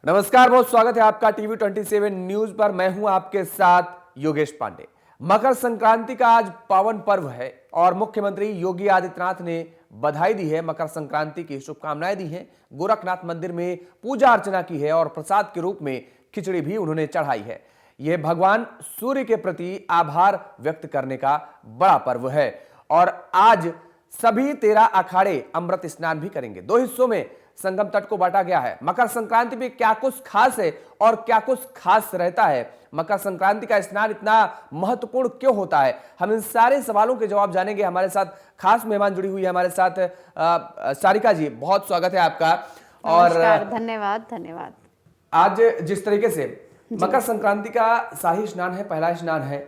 नमस्कार, बहुत स्वागत है आपका टीवी 27 न्यूज पर। मैं हूं आपके साथ योगेश पांडे। मकर संक्रांति का आज पावन पर्व है और मुख्यमंत्री योगी आदित्यनाथ ने बधाई दी है, मकर संक्रांति की शुभकामनाएं दी हैं। गोरखनाथ मंदिर में पूजा अर्चना की है और प्रसाद के रूप में खिचड़ी भी उन्होंने चढ़ाई है। यह भगवान सूर्य के प्रति आभार व्यक्त करने का बड़ा पर्व है और आज सभी 13 अखाड़े अमृत स्नान भी करेंगे। 2 हिस्सों में संगम तट को बांटा गया है। मकर संक्रांति पे क्या कुछ खास है और क्या कुछ खास रहता है, मकर संक्रांति का स्नान इतना महत्वपूर्ण क्यों होता है, हम इन सारे सवालों के जवाब जानेंगे। हमारे साथ खास मेहमान जुड़ी हुई है, हमारे साथ सारिका जी, बहुत स्वागत है आपका। और धन्यवाद धन्यवाद। आज जिस तरीके से मकर संक्रांति का शाही स्नान है, पहला स्नान है,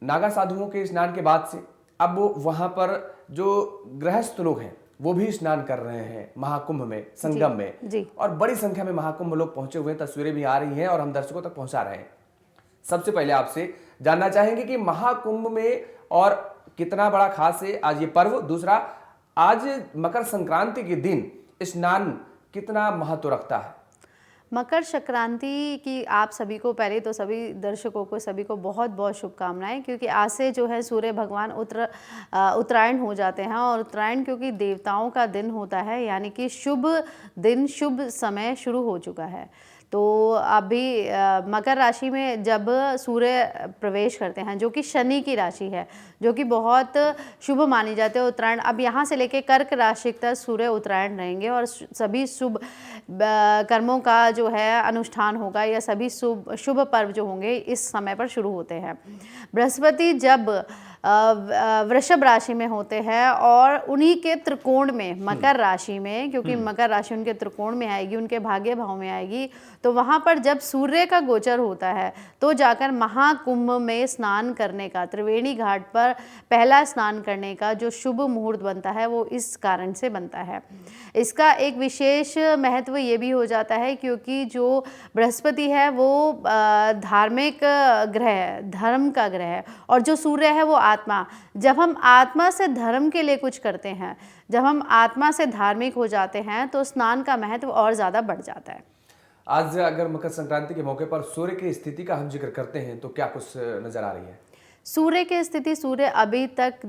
नागा साधुओं के स्नान के बाद से अब वहां पर जो गृहस्थ लोग हैं वो भी स्नान कर रहे हैं महाकुंभ में, संगम में। और बड़ी संख्या में महाकुंभ लोग पहुंचे हुए हैं, तस्वीरें भी आ रही हैं और हम दर्शकों तक पहुंचा रहे हैं। सबसे पहले आपसे जानना चाहेंगे कि महाकुंभ में और कितना बड़ा खास है आज ये पर्व। दूसरा, आज मकर संक्रांति के दिन स्नान कितना महत्व रखता है। मकर संक्रांति की आप सभी को, पहले तो सभी दर्शकों को, सभी को बहुत बहुत शुभकामनाएं, क्योंकि आज से जो है सूर्य भगवान उत्तरायण हो जाते हैं। और उत्तरायण क्योंकि देवताओं का दिन होता है, यानी कि शुभ दिन, शुभ समय शुरू हो चुका है। तो अभी मकर राशि में जब सूर्य प्रवेश करते हैं, जो कि शनि की राशि है, जो कि बहुत शुभ मानी जाती है उत्तरायण, अब यहाँ से लेके कर्क राशि तक सूर्य उत्तरायण रहेंगे और सभी शुभ कर्मों का जो है अनुष्ठान होगा, या सभी शुभ पर्व जो होंगे इस समय पर शुरू होते हैं। बृहस्पति जब वृषभ राशि में होते हैं और उन्हीं के त्रिकोण में मकर राशि में, क्योंकि मकर राशि उनके त्रिकोण में आएगी, उनके भाग्य भाव में आएगी, तो वहां पर जब सूर्य का गोचर होता है तो जाकर महाकुंभ में स्नान करने का, त्रिवेणी घाट पर पहला स्नान करने का जो शुभ मुहूर्त बनता है वो इस कारण से बनता है। इसका एक विशेष महत्व ये भी हो जाता है क्योंकि जो बृहस्पति है वो धार्मिक ग्रह है, धर्म का ग्रह है, और जो सूर्य है वो आत्मा। जब हम आत्मा से धर्म के लिए कुछ करते हैं, जब हम आत्मा से धार्मिक हो जाते हैं, तो स्नान का महत्व और ज़्यादा बढ़ जाता है। आज अगर मकर संक्रांति के मौके पर सूर्य की स्थिति का हम जिक्र करते हैं तो क्या कुछ नजर आ रही है। सूर्य की स्थिति, सूर्य अभी तक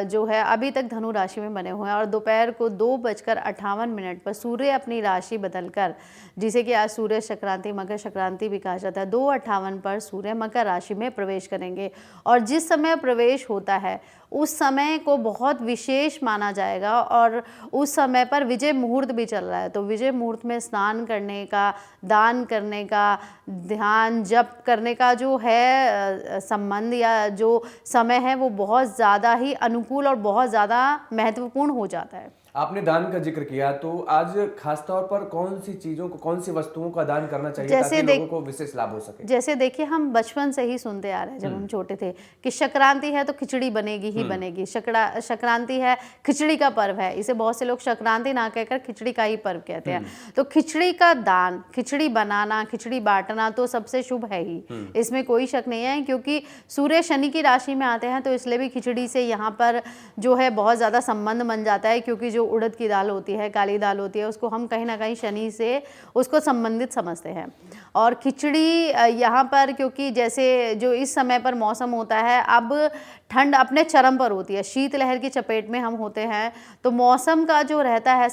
जो है अभी तक धनु राशि में बने हुए हैं और दोपहर को 2:58 पर सूर्य अपनी राशि बदलकर, जिसे कि आज सूर्य संक्रांति, मकर संक्रांति भी कहा जाता है, 2:58 पर सूर्य मकर राशि में प्रवेश करेंगे। और जिस समय प्रवेश होता है उस समय को बहुत विशेष माना जाएगा और उस समय पर विजय मुहूर्त भी चल रहा है। तो विजय मुहूर्त में स्नान करने का, दान करने का, ध्यान जप करने का जो है संबंध या जो समय है वो बहुत ज़्यादा ही अनुकूल और बहुत ज़्यादा महत्वपूर्ण हो जाता है। आपने दान का जिक्र किया, तो आज खास तौर पर कौन सी चीजों को, कौन सी वस्तुओं का दान करना चाहिए ताकि लोगों को विशेष लाभ हो सके। जैसे देखिए, हम बचपन से ही सुनते आ रहे हैं, जब हम छोटे थे, कि संक्रांति है तो खिचड़ी बनेगी ही बनेगी। संक्रांति है, खिचड़ी का पर्व है, इसे बहुत से लोग संक्रांति ना कहकर खिचड़ी का ही पर्व कहते हैं। तो खिचड़ी का दान, खिचड़ी बनाना, खिचड़ी बांटना तो सबसे शुभ है ही, इसमें कोई शक नहीं है। क्योंकि सूर्य शनि की राशि में आते हैं तो इसलिए भी खिचड़ी से यहाँ पर जो है बहुत ज़्यादा संबंध बन जाता है, क्योंकि जो उड़द की दाल होती है, काली दाल होती है, उसको हम कहीं ना कहीं शनि से उसको संबंधित समझते हैं। और खिचड़ी यहाँ पर, क्योंकि जैसे जो इस समय पर मौसम होता है, अब ठंड अपने चरम पर होती है, शीतलहर की चपेट में हम होते हैं, तो मौसम का जो रहता है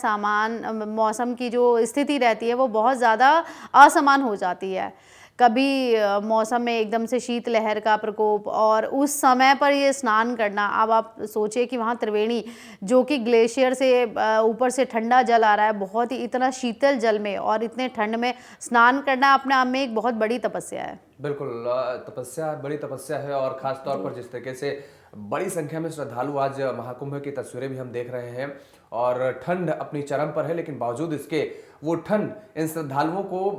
मौसम की जो स्थिति रहती है वो बहुत ज़्यादा असमान हो जाती है। कभी मौसम में एकदम से शीतलहर का प्रकोप, और उस समय पर ये स्नान करना, अब आप सोचिए कि वहाँ त्रिवेणी, जो कि ग्लेशियर से ऊपर से ठंडा जल आ रहा है, बहुत ही इतना शीतल जल में और इतने ठंड में स्नान करना अपने आप में एक बहुत बड़ी तपस्या है। बिल्कुल, तपस्या, बड़ी तपस्या है। और खास तौर पर जिस तरीके से बड़ी संख्या में श्रद्धालु आज महाकुंभ की तस्वीरें भी हम देख रहे हैं और ठंड अपनी चरम पर है, लेकिन बावजूद इसके वो ठंड इन श्रद्धालुओं को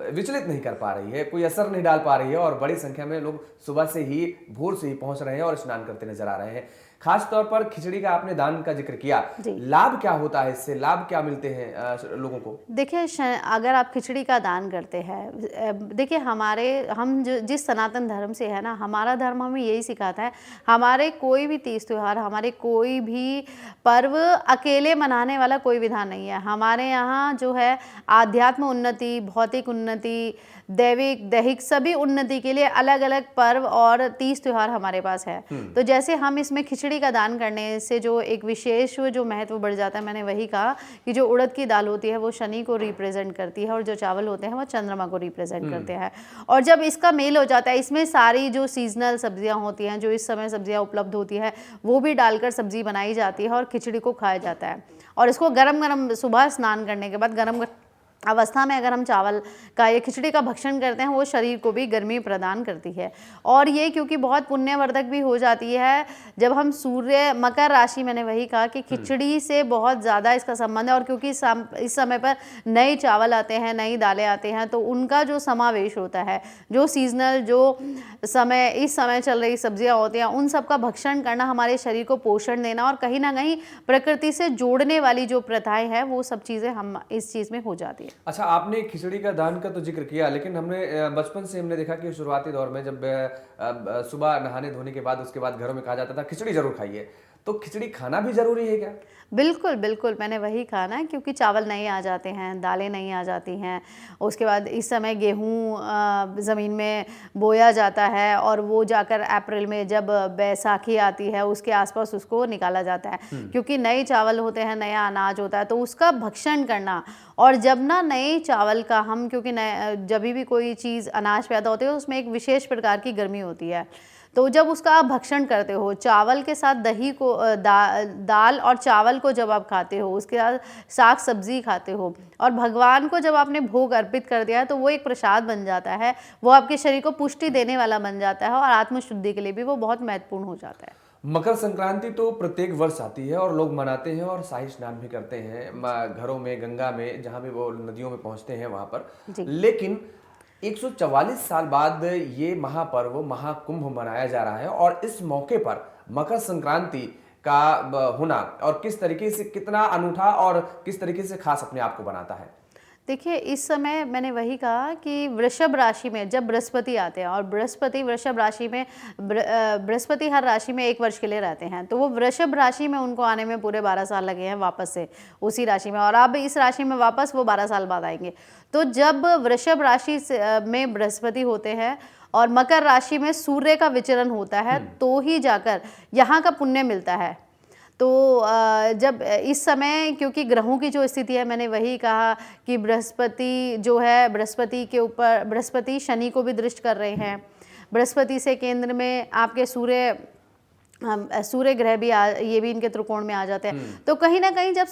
विचलित नहीं कर पा रही है, कोई असर नहीं डाल पा रही है और बड़ी संख्या में लोग सुबह से ही, भोर से ही पहुंच रहे हैं और स्नान करते नजर आ रहे हैं। खास तौर पर खिचड़ी का आपने दान का जिक्र किया, लाभ क्या होता है इससे, लाभ क्या मिलते हैं लोगों को? देखिए अगर आप खिचड़ी का दान करते हैं, देखिए हम जिस सनातन धर्म से है ना, हमारा धर्म हमें यही सिखाता है, हमारे कोई भी तीज त्योहार, हमारे कोई भी पर्व अकेले मनाने वाला कोई विधान नहीं है। हमारे यहाँ जो है आध्यात्म उन्नति, भौतिक उन्नति, दैविक दैहिक सभी उन्नति के लिए अलग अलग पर्व और तीज त्योहार हमारे पास है। तो जैसे हम इसमें खिचड़ी का दान करने से जो एक विशेष जो महत्व बढ़ जाता है, मैंने वही कहा कि जो उड़द की दाल होती है वो शनि को रिप्रेजेंट करती है और जो चावल होते हैं वो चंद्रमा को रिप्रेजेंट करते हैं। और जब इसका मेल हो जाता है, इसमें सारी जो सीजनल सब्जियां होती हैं, जो इस समय सब्जियां उपलब्ध होती है, वो भी डालकर सब्जी बनाई जाती है और खिचड़ी को खाया जाता है। और इसको गरम गरम सुबह स्नान करने के बाद गरम अवस्था में अगर हम चावल का या खिचड़ी का भक्षण करते हैं, वो शरीर को भी गर्मी प्रदान करती है। और ये क्योंकि बहुत पुण्यवर्धक भी हो जाती है। जब हम सूर्य मकर राशि, मैंने वही कहा कि खिचड़ी से बहुत ज़्यादा इसका संबंध है। और क्योंकि इस समय पर नए चावल आते हैं, नई दालें आते हैं, तो उनका जो समावेश होता है, जो सीजनल जो इस समय चल रही सब्जियां होती हैं, उन सब का भक्षण करना, हमारे शरीर को पोषण देना और कहीं ना कहीं प्रकृति से जोड़ने वाली जो प्रथाएं हैं, वो सब चीज़ें हम इस चीज़ में हो जाती है। अच्छा, आपने खिचड़ी का दान का तो जिक्र किया, लेकिन हमने बचपन से हमने देखा कि शुरुआती दौर में जब सुबह नहाने धोने के बाद उसके बाद घरों में कहा जाता था खिचड़ी जरूर खाइए, तो खिचड़ी खाना भी जरूरी है क्या? बिल्कुल बिल्कुल, मैंने वही कहा ना, क्योंकि चावल नहीं आ जाते हैं, दालें नहीं आ जाती हैं। उसके बाद इस समय गेहूँ ज़मीन में बोया जाता है और वो जाकर अप्रैल में जब बैसाखी आती है उसके आसपास उसको निकाला जाता है, क्योंकि नए चावल होते हैं, नया अनाज होता है, तो उसका भक्षण करना। और जब ना नए चावल का हम, क्योंकि जब भी कोई चीज़ अनाज पैदा होती है उसमें एक विशेष प्रकार की गर्मी होती है, तो जब उसका आप भक्षण करते हो, चावल के साथ दही को दाल और चावल को जब आप खाते हो, उसके साथ साग सब्जी खाते हो और भगवान को जब आपने भोग अर्पित कर दिया है, तो वो एक प्रसाद बन जाता है, वो आपके शरीर को पुष्टि देने वाला बन जाता है और आत्मशुद्धि के लिए भी वो बहुत महत्वपूर्ण हो जाता है। मकर संक्रांति तो प्रत्येक वर्ष आती है और लोग मनाते हैं और शाही स्नान भी करते हैं घरों में, गंगा में, जहाँ भी वो नदियों में पहुँचते हैं वहाँ पर। लेकिन 144 साल बाद ये महापर्व महाकुंभ मनाया जा रहा है और इस मौके पर मकर संक्रांति का होना और किस तरीके से, कितना अनूठा और किस तरीके से खास अपने आप को बनाता है? देखिए, इस समय मैंने वही कहा कि वृषभ राशि में जब बृहस्पति आते हैं और बृहस्पति वृषभ राशि में, बृहस्पति हर राशि में 1 वर्ष के लिए रहते हैं, तो वो वृषभ राशि में उनको आने में पूरे 12 साल लगे हैं वापस से उसी राशि में, और अब इस राशि में वापस वो 12 साल बाद आएंगे। तो जब वृषभ राशि में बृहस्पति होते हैं और मकर राशि में सूर्य का विचरण होता है, तो ही जाकर यहाँ का पुण्य मिलता है। तो जब इस समय, क्योंकि ग्रहों की जो स्थिति है, मैंने वही कहा कि बृहस्पति जो है, बृहस्पति के ऊपर बृहस्पति शनि को भी दृष्ट कर रहे हैं। बृहस्पति से केंद्र में आपके सूर्य ग्रह भी ये भी इनके त्रिकोण में आ जाते हैं। तो कहीं ना कहीं जब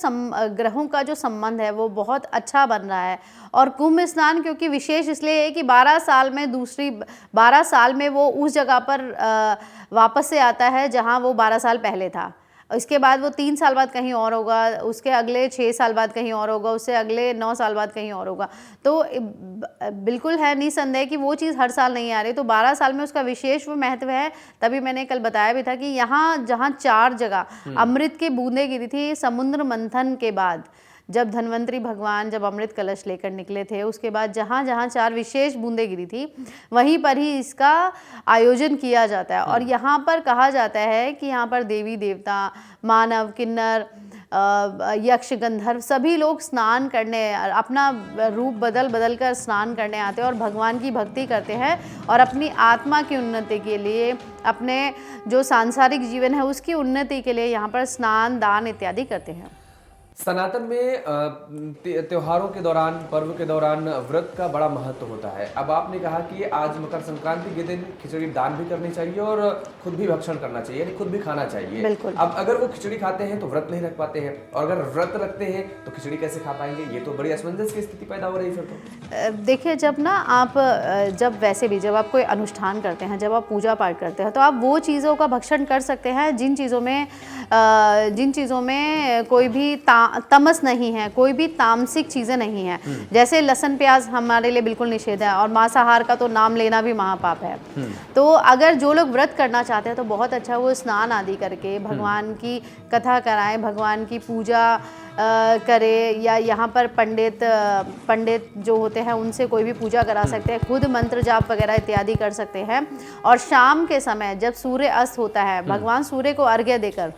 ग्रहों का जो संबंध है वो बहुत अच्छा बन रहा है। और कुंभ स्नान क्योंकि विशेष इसलिए है कि 12 साल में वो उस जगह पर वापस से आता है जहां वो 12 साल पहले था। इसके बाद वो 3 साल बाद कहीं और होगा, उसके अगले 6 साल बाद कहीं और होगा, उससे अगले 9 साल बाद कहीं और होगा। तो बिल्कुल है निसंदेह कि वो चीज़ हर साल नहीं आ रही। तो 12 साल में उसका विशेष वो महत्व है। तभी मैंने कल बताया भी था कि यहाँ जहाँ 4 जगह अमृत की बूंदें गिरी थी समुद्र मंथन के बाद, जब धन्वंतरी भगवान जब अमृत कलश लेकर निकले थे, उसके बाद जहाँ जहाँ 4 विशेष बूंदें गिरी थी, वहीं पर ही इसका आयोजन किया जाता है। और यहाँ पर कहा जाता है कि यहाँ पर देवी देवता, मानव, किन्नर, यक्ष, गंधर्व सभी लोग स्नान करने, अपना रूप बदल कर स्नान करने आते हैं और भगवान की भक्ति करते हैं और अपनी आत्मा की उन्नति के लिए, अपने जो सांसारिक जीवन है उसकी उन्नति के लिए यहाँ पर स्नान, दान इत्यादि करते हैं। सनातन में त्योहारों के दौरान, पर्व के दौरान व्रत का बड़ा महत्व होता है। अब आपने कहा कि आज मकर संक्रांति के दिन खिचड़ी दान भी करनी चाहिए और खुद भी भक्षण करना चाहिए, यानी खुद भी खाना चाहिए। बिल्कुल। अब अगर वो खिचड़ी खाते हैं तो व्रत नहीं रख पाते हैं, और अगर व्रत रखते हैं तो खिचड़ी कैसे खा पाएंगे? ये तो बड़ी असमंजस की स्थिति पैदा हो रही है फिर तो। देखिए, जब ना आप जब वैसे भी जब आप कोई अनुष्ठान करते हैं, जब आप पूजा पाठ करते हैं, तो आप वो चीज़ों का भक्षण कर सकते हैं जिन चीज़ों में कोई भी तमस नहीं है, कोई भी तामसिक चीज़ें नहीं है। जैसे लहसुन प्याज हमारे लिए बिल्कुल निषेध है और मांसाहार का तो नाम लेना भी महापाप है। तो अगर जो लोग व्रत करना चाहते हैं तो बहुत अच्छा वो स्नान आदि करके भगवान की कथा कराएं, भगवान की पूजा करे, या यहाँ पर पंडित जो होते हैं उनसे कोई भी पूजा करा सकते हैं, खुद मंत्र जाप वगैरह इत्यादि कर सकते हैं। और शाम के समय जब सूर्य अस्त होता है, भगवान सूर्य को अर्घ्य देकर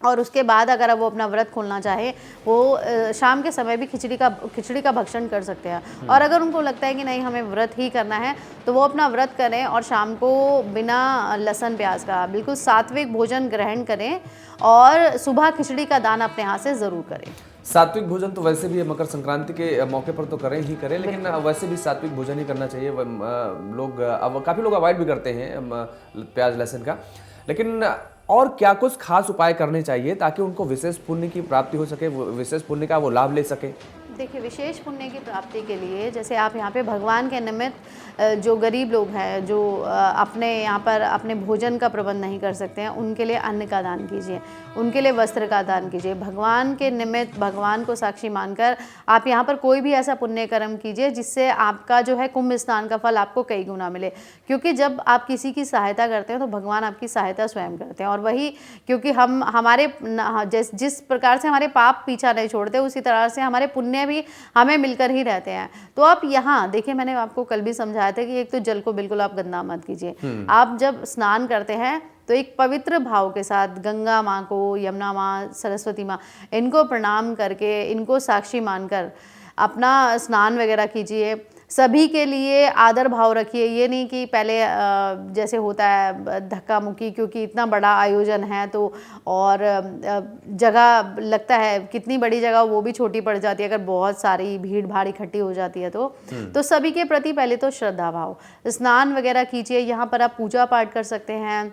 और उसके बाद अगर वो अपना व्रत खोलना चाहे, वो शाम के समय भी खिचड़ी का भक्षण कर सकते हैं। और अगर उनको लगता है कि नहीं हमें व्रत ही करना है तो वो अपना व्रत करें और शाम को बिना लहसुन प्याज का बिल्कुल सात्विक भोजन ग्रहण करें और सुबह खिचड़ी का दान अपने हाथ से ज़रूर करें। सात्विक भोजन तो वैसे भी मकर संक्रांति के मौके पर तो करें ही करें, लेकिन वैसे भी सात्विक भोजन ही करना चाहिए। लोग अब काफ़ी लोग अवॉइड भी करते हैं प्याज लहसुन का, लेकिन और क्या कुछ खास उपाय करने चाहिए ताकि उनको विशेष पुण्य की प्राप्ति हो सके, विशेष पुण्य का वो लाभ ले सके? देखिए, विशेष पुण्य की प्राप्ति के लिए जैसे आप यहाँ पे भगवान के निमित्त जो गरीब लोग हैं, जो अपने यहाँ पर अपने भोजन का प्रबंध नहीं कर सकते हैं, उनके लिए अन्न का दान कीजिए, उनके लिए वस्त्र का दान कीजिए। भगवान के निमित्त भगवान को साक्षी मानकर आप यहाँ पर कोई भी ऐसा पुण्य कर्म कीजिए जिससे आपका जो है कुंभ स्नान का फल आपको कई गुना मिले। क्योंकि जब आप किसी की सहायता करते हैं तो भगवान आपकी सहायता स्वयं करते हैं। और वही क्योंकि हमारे जिस प्रकार से हमारे पाप पीछा नहीं छोड़ते, उसी तरह से हमारे पुण्य भी हमें मिलकर ही रहते हैं। तो आप यहाँ देखिए, मैंने आपको कल भी समझाया था कि एक तो जल को बिल्कुल आप गंदा मत कीजिए। आप जब स्नान करते हैं तो एक पवित्र भाव के साथ गंगा माँ को, यमुना माँ, सरस्वती माँ, इनको प्रणाम करके, इनको साक्षी मानकर अपना स्नान वगैरह कीजिए। सभी के लिए आदर भाव रखिए, ये नहीं कि पहले जैसे होता है धक्का मुक्की, क्योंकि इतना बड़ा आयोजन है तो और जगह लगता है, कितनी बड़ी जगह वो भी छोटी पड़ जाती है अगर बहुत सारी भीड़ भाड़ इकट्ठी हो जाती है तो सभी के प्रति पहले तो श्रद्धा भाव, स्नान वगैरह कीजिए। यहाँ पर आप पूजा पाठ कर सकते हैं।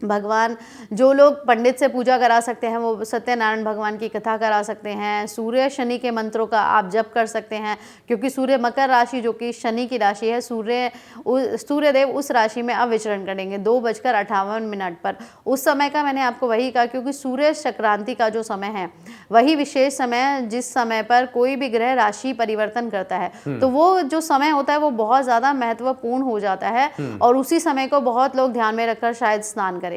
भगवान, जो लोग पंडित से पूजा करा सकते हैं वो सत्यनारायण भगवान की कथा करा सकते हैं। सूर्य शनि के मंत्रों का आप जप कर सकते हैं, क्योंकि सूर्य मकर राशि जो कि शनि की राशि है, सूर्यदेव उस राशि में अब विचरण करेंगे 2:58 पर। उस समय का मैंने आपको वही कहा, क्योंकि सूर्य संक्रांति का जो समय है वही विशेष समय है जिस समय पर कोई भी ग्रह राशि परिवर्तन करता है। तो वो जो समय होता है वो बहुत ज़्यादा महत्वपूर्ण हो जाता है और उसी समय को बहुत लोग ध्यान में रखकर शायद स्नान करेंगे।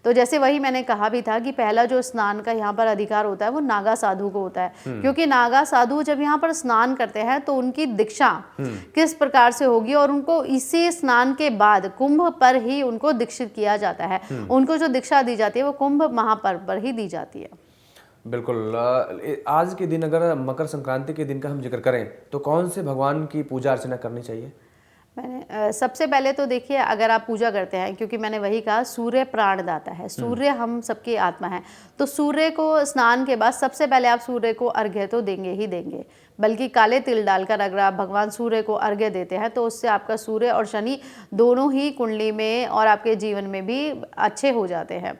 तो जैसे वही मैंने कहा भी था कि पहला जो स्नान का यहाँ पर अधिकार होता है वो नागा साधु को होता है, क्योंकि नागा साधु जब यहाँ पर स्नान करते हैं तो उनकी दीक्षा किस प्रकार से होगी, और उनको इसी स्नान के बाद कुंभ पर ही उनको दीक्षित किया जाता है। उनको जो दीक्षा दी जाती है वो कुंभ महापर्व पर ही दी जाती है। बिल्कुल। आज के दिन अगर मकर संक्रांति के दिन का हम जिक्र करें तो कौन से भगवान की पूजा अर्चना करनी चाहिए? मैंने सबसे पहले तो देखिए, अगर आप पूजा करते हैं, क्योंकि मैंने वही कहा सूर्य प्राणदाता है, सूर्य हम सबकी आत्मा है, तो सूर्य को स्नान के बाद सबसे पहले आप सूर्य को अर्घ्य तो देंगे ही देंगे, बल्कि काले तिल डालकर अगर आप भगवान सूर्य को अर्घ्य देते हैं तो उससे आपका सूर्य और शनि दोनों ही कुंडली में और आपके जीवन में भी अच्छे हो जाते हैं।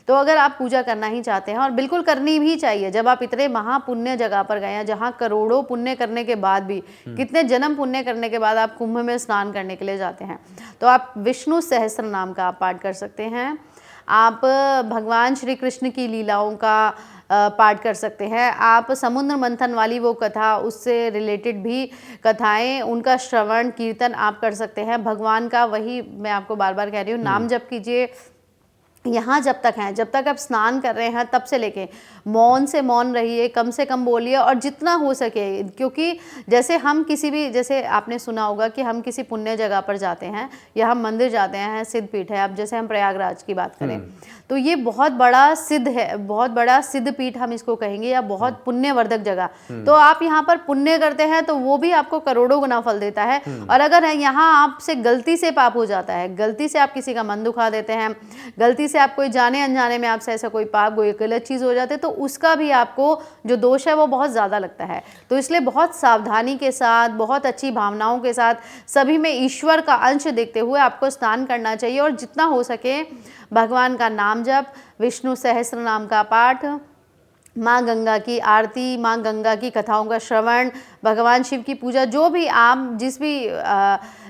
तो अगर आप पूजा करना ही चाहते हैं, और बिल्कुल करनी भी चाहिए, जब आप इतने महापुण्य जगह पर गए हैं जहाँ करोड़ों पुण्य करने के बाद भी, कितने जन्म पुण्य करने के बाद आप कुंभ में स्नान करने के लिए जाते हैं, तो आप विष्णु सहस्त्र नाम का आप पाठ कर सकते हैं। आप भगवान श्री कृष्ण की लीलाओं का पाठ कर सकते हैं। आप समुद्र मंथन वाली वो कथा, उससे रिलेटेड भी कथाएं, उनका श्रवण कीर्तन आप कर सकते हैं। भगवान का वही मैं आपको बार बार कह रही हूँ, नाम जप कीजिए। यहाँ जब तक हैं, जब तक आप स्नान कर रहे हैं तब से लेके मौन से मौन रहिए, कम से कम बोलिए, और जितना हो सके, क्योंकि जैसे हम किसी भी, जैसे आपने सुना होगा कि हम किसी पुण्य जगह पर जाते हैं या हम मंदिर जाते हैं, सिद्ध पीठ है, अब जैसे हम प्रयागराज की बात करें तो ये बहुत बड़ा सिद्ध है, बहुत बड़ा सिद्ध पीठ हम इसको कहेंगे, या बहुत पुण्यवर्धक जगह। तो आप यहाँ पर पुण्य करते हैं तो वो भी आपको करोड़ों गुना फल देता है। और अगर यहाँ आपसे गलती से पाप हो जाता है, गलती से आप किसी का मन दुखा देते हैं, गलती से आप कोई जाने अनजाने में आपसे ऐसा कोई पाप, कोई गलत चीज़ हो जाती है, तो उसका भी आपको जो दोष है वो बहुत ज़्यादा लगता है। तो इसलिए बहुत सावधानी के साथ, बहुत अच्छी भावनाओं के साथ, सभी में ईश्वर का अंश देखते हुए आपको स्नान करना चाहिए। और जितना हो सके भगवान का नाम जप, विष्णु सहस्त्र नाम का पाठ, माँ गंगा की आरती, माँ गंगा की कथाओं का श्रवण, भगवान शिव की पूजा, जो भी आप जिस भी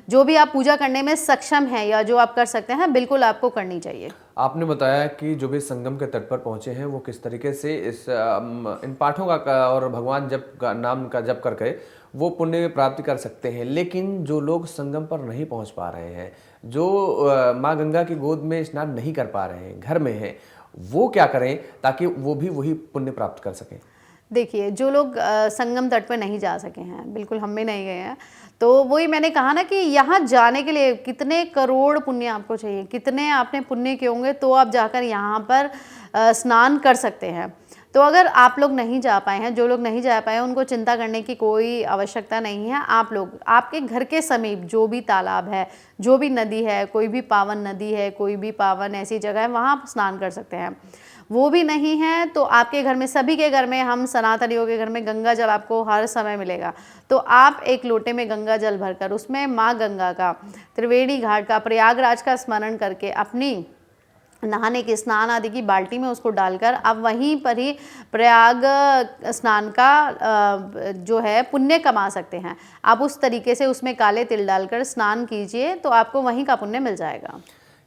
जो भी आप पूजा करने में सक्षम हैं या जो आप कर सकते हैं, बिल्कुल आपको करनी चाहिए। आपने बताया कि जो भी संगम के तट पर पहुंचे हैं वो किस तरीके से इन पाठों और भगवान जप का नाम का जप करके वो पुण्य प्राप्ति कर सकते हैं। लेकिन जो लोग संगम पर नहीं पहुंच पा रहे हैं, जो माँ गंगा की गोद में स्नान नहीं कर पा रहे हैं, घर में हैं, वो क्या करें ताकि वो भी वही पुण्य प्राप्त कर सकें? देखिए, जो लोग संगम तट पे नहीं जा सके हैं, बिल्कुल हम भी नहीं गए हैं, तो वही मैंने कहा ना कि यहाँ जाने के लिए कितने करोड़ पुण्य आपको चाहिए, कितने आपने पुण्य किए होंगे तो आप जाकर यहाँ पर स्नान कर सकते हैं। तो अगर आप लोग नहीं जा पाए हैं, जो लोग नहीं जा पाए हैं, उनको चिंता करने की कोई आवश्यकता नहीं है। आप लोग आपके घर के समीप जो भी तालाब है, जो भी नदी है, कोई भी पावन नदी है, कोई भी पावन ऐसी जगह है, वहाँ आप स्नान कर सकते हैं। वो भी नहीं है तो आपके घर में, सभी के घर में, हम सनातनियों के घर में गंगा जल आपको हर समय मिलेगा। तो आप एक लोटे में गंगा जल भरकर उसमें माँ गंगा का, त्रिवेणी घाट का, प्रयागराज का स्मरण करके अपनी नहाने की, स्नान आदि की बाल्टी में उसको डालकर आप वहीं पर ही प्रयाग स्नान का जो है पुण्य कमा सकते हैं। आप उस तरीके से उसमें काले तिल डालकर स्नान कीजिए तो आपको वहीं का पुण्य मिल जाएगा।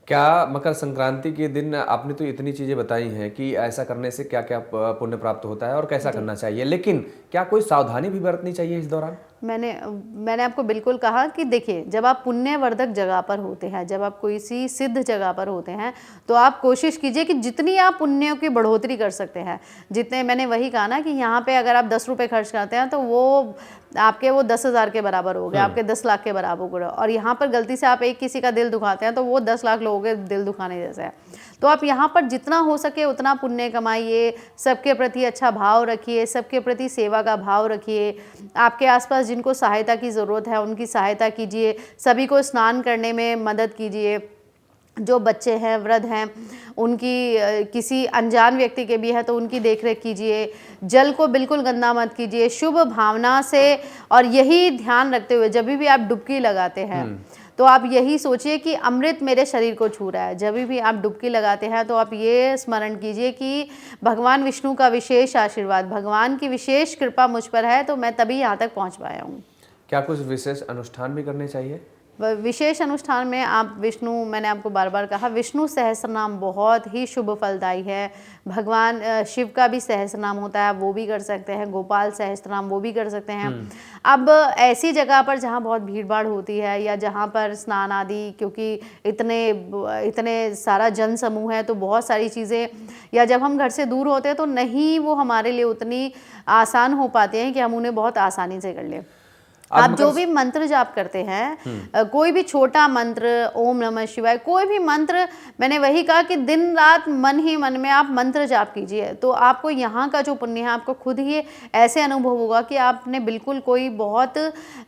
क्या मकर संक्रांति के दिन, आपने तो इतनी चीजें बताई हैं कि ऐसा करने से क्या क्या पुण्य प्राप्त होता है और कैसा करना चाहिए, लेकिन क्या कोई सावधानी भी बरतनी चाहिए इस दौरान? मैंने आपको बिल्कुल कहा कि देखिए, जब आप पुण्यवर्धक जगह पर होते हैं, जब आप कोई सी सिद्ध जगह पर होते हैं, तो आप कोशिश कीजिए कि जितनी आप पुण्यों की बढ़ोतरी कर सकते हैं, जितने, मैंने वही कहा ना कि यहाँ पे अगर आप 10 रुपये खर्च करते हैं तो वो आपके वो 10,000 के बराबर हो गए, आपके 10 लाख के बराबर हो गए। और यहाँ पर गलती से आप एक किसी का दिल दुखाते हैं तो वो 10 लाख लोगों के दिल दुखाने जैसा है। तो आप यहाँ पर जितना हो सके उतना पुण्य कमाइए, सबके प्रति अच्छा भाव रखिए, सबके प्रति सेवा का भाव रखिए, आपके आसपास जिनको सहायता की ज़रूरत है उनकी सहायता कीजिए, सभी को स्नान करने में मदद कीजिए। जो बच्चे हैं, वृद्ध हैं, उनकी किसी अनजान व्यक्ति के भी है तो उनकी देखरेख कीजिए। जल को बिल्कुल गंदा मत कीजिए, शुभ भावना से। और यही ध्यान रखते हुए जब भी आप डुबकी लगाते हैं तो आप यही सोचिए कि अमृत मेरे शरीर को छू रहा है। जब भी आप डुबकी लगाते हैं तो आप ये स्मरण कीजिए कि भगवान विष्णु का विशेष आशीर्वाद, भगवान की विशेष कृपा मुझ पर है तो मैं तभी यहाँ तक पहुँच पाया हूँ। क्या कुछ विशेष अनुष्ठान भी करने चाहिए? विशेष अनुष्ठान में आप विष्णु, मैंने आपको बार बार कहा, विष्णु सहस्त्रनाम बहुत ही शुभ फलदायी है। भगवान शिव का भी सहस्त्रनाम होता है, वो भी कर सकते हैं। गोपाल सहस्त्रनाम वो भी कर सकते हैं। अब ऐसी जगह पर जहाँ बहुत भीड़ भाड़ होती है या जहाँ पर स्नान आदि, क्योंकि इतने सारा जन समूह है तो बहुत सारी चीज़ें, या जब हम घर से दूर होते हैं तो नहीं वो हमारे लिए उतनी आसान हो पाती हैं कि हम उन्हें बहुत आसानी से कर लें। आप जो भी मंत्र जाप करते हैं, कोई भी छोटा मंत्र, ओम नमः शिवाय, कोई भी मंत्र, मैंने वही कहा कि दिन रात मन ही मन में आप मंत्र जाप कीजिए तो आपको यहाँ का जो पुण्य है आपको खुद ही ऐसे अनुभव होगा कि आपने बिल्कुल कोई बहुत,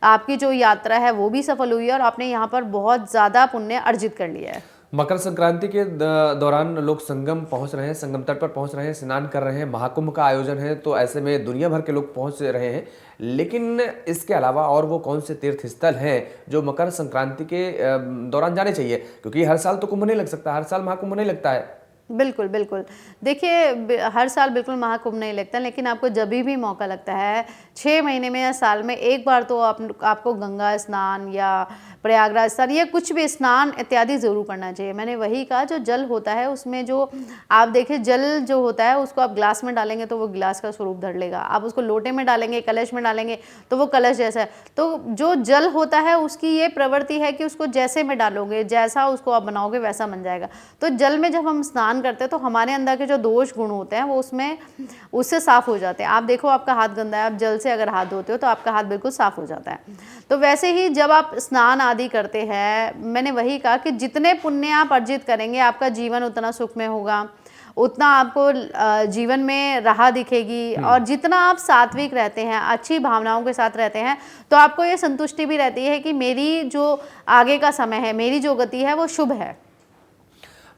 आपकी जो यात्रा है वो भी सफल हुई है और आपने यहाँ पर बहुत ज़्यादा पुण्य अर्जित कर लिया है। मकर संक्रांति के दौरान लोग संगम पहुंच रहे हैं, संगम तट पर पहुंच रहे हैं, स्नान कर रहे हैं, महाकुंभ का आयोजन है, तो ऐसे में दुनिया भर के लोग पहुंच रहे हैं। लेकिन इसके अलावा और वो कौन से तीर्थ स्थल हैं जो मकर संक्रांति के दौरान जाने चाहिए? क्योंकि हर साल तो कुंभ नहीं लग सकता, हर साल महाकुंभ नहीं लगता है। बिल्कुल, बिल्कुल। देखिए, हर साल बिल्कुल महाकुंभ नहीं लगता, लेकिन आपको जब भी मौका लगता है, 6 महीने में या साल में एक बार तो आपको गंगा स्नान या प्रयागराज स्नान या कुछ भी स्नान इत्यादि ज़रूर करना चाहिए। मैंने वही कहा, जो जल होता है उसमें जो आप देखिए, जल जो होता है उसको आप ग्लास में डालेंगे तो वो गिलास का स्वरूप धर लेगा। आप उसको लोटे में डालेंगे, कलश में डालेंगे तो वो कलश जैसा है। तो जो जल होता है उसकी ये प्रवृत्ति है कि उसको जैसे में डालोगे, जैसा उसको आप बनाओगे वैसा बन जाएगा। तो जल में जब हम स्नान करते हैं तो हमारे अंदर के जो दोष गुण होते हैं वो उससे साफ हो जाते हैं। आप देखो, आपका हाथ गंदा है, आप जल से अगर हाथ धोते हो तो आपका हाथ बिल्कुल साफ हो जाता है। तो वैसे ही जब आप स्नान आदि करते हैं, मैंने वही कहा कि जितने पुण्य आप अर्जित करेंगे आपका जीवन उतना सुखमय होगा, उतना आपको जीवन में राह दिखेगी। और जितना आप सात्विक रहते हैं, अच्छी भावनाओं के साथ रहते हैं, तो आपको ये संतुष्टि भी रहती है कि मेरी जो आगे का समय है, मेरी जो गति है वो शुभ है।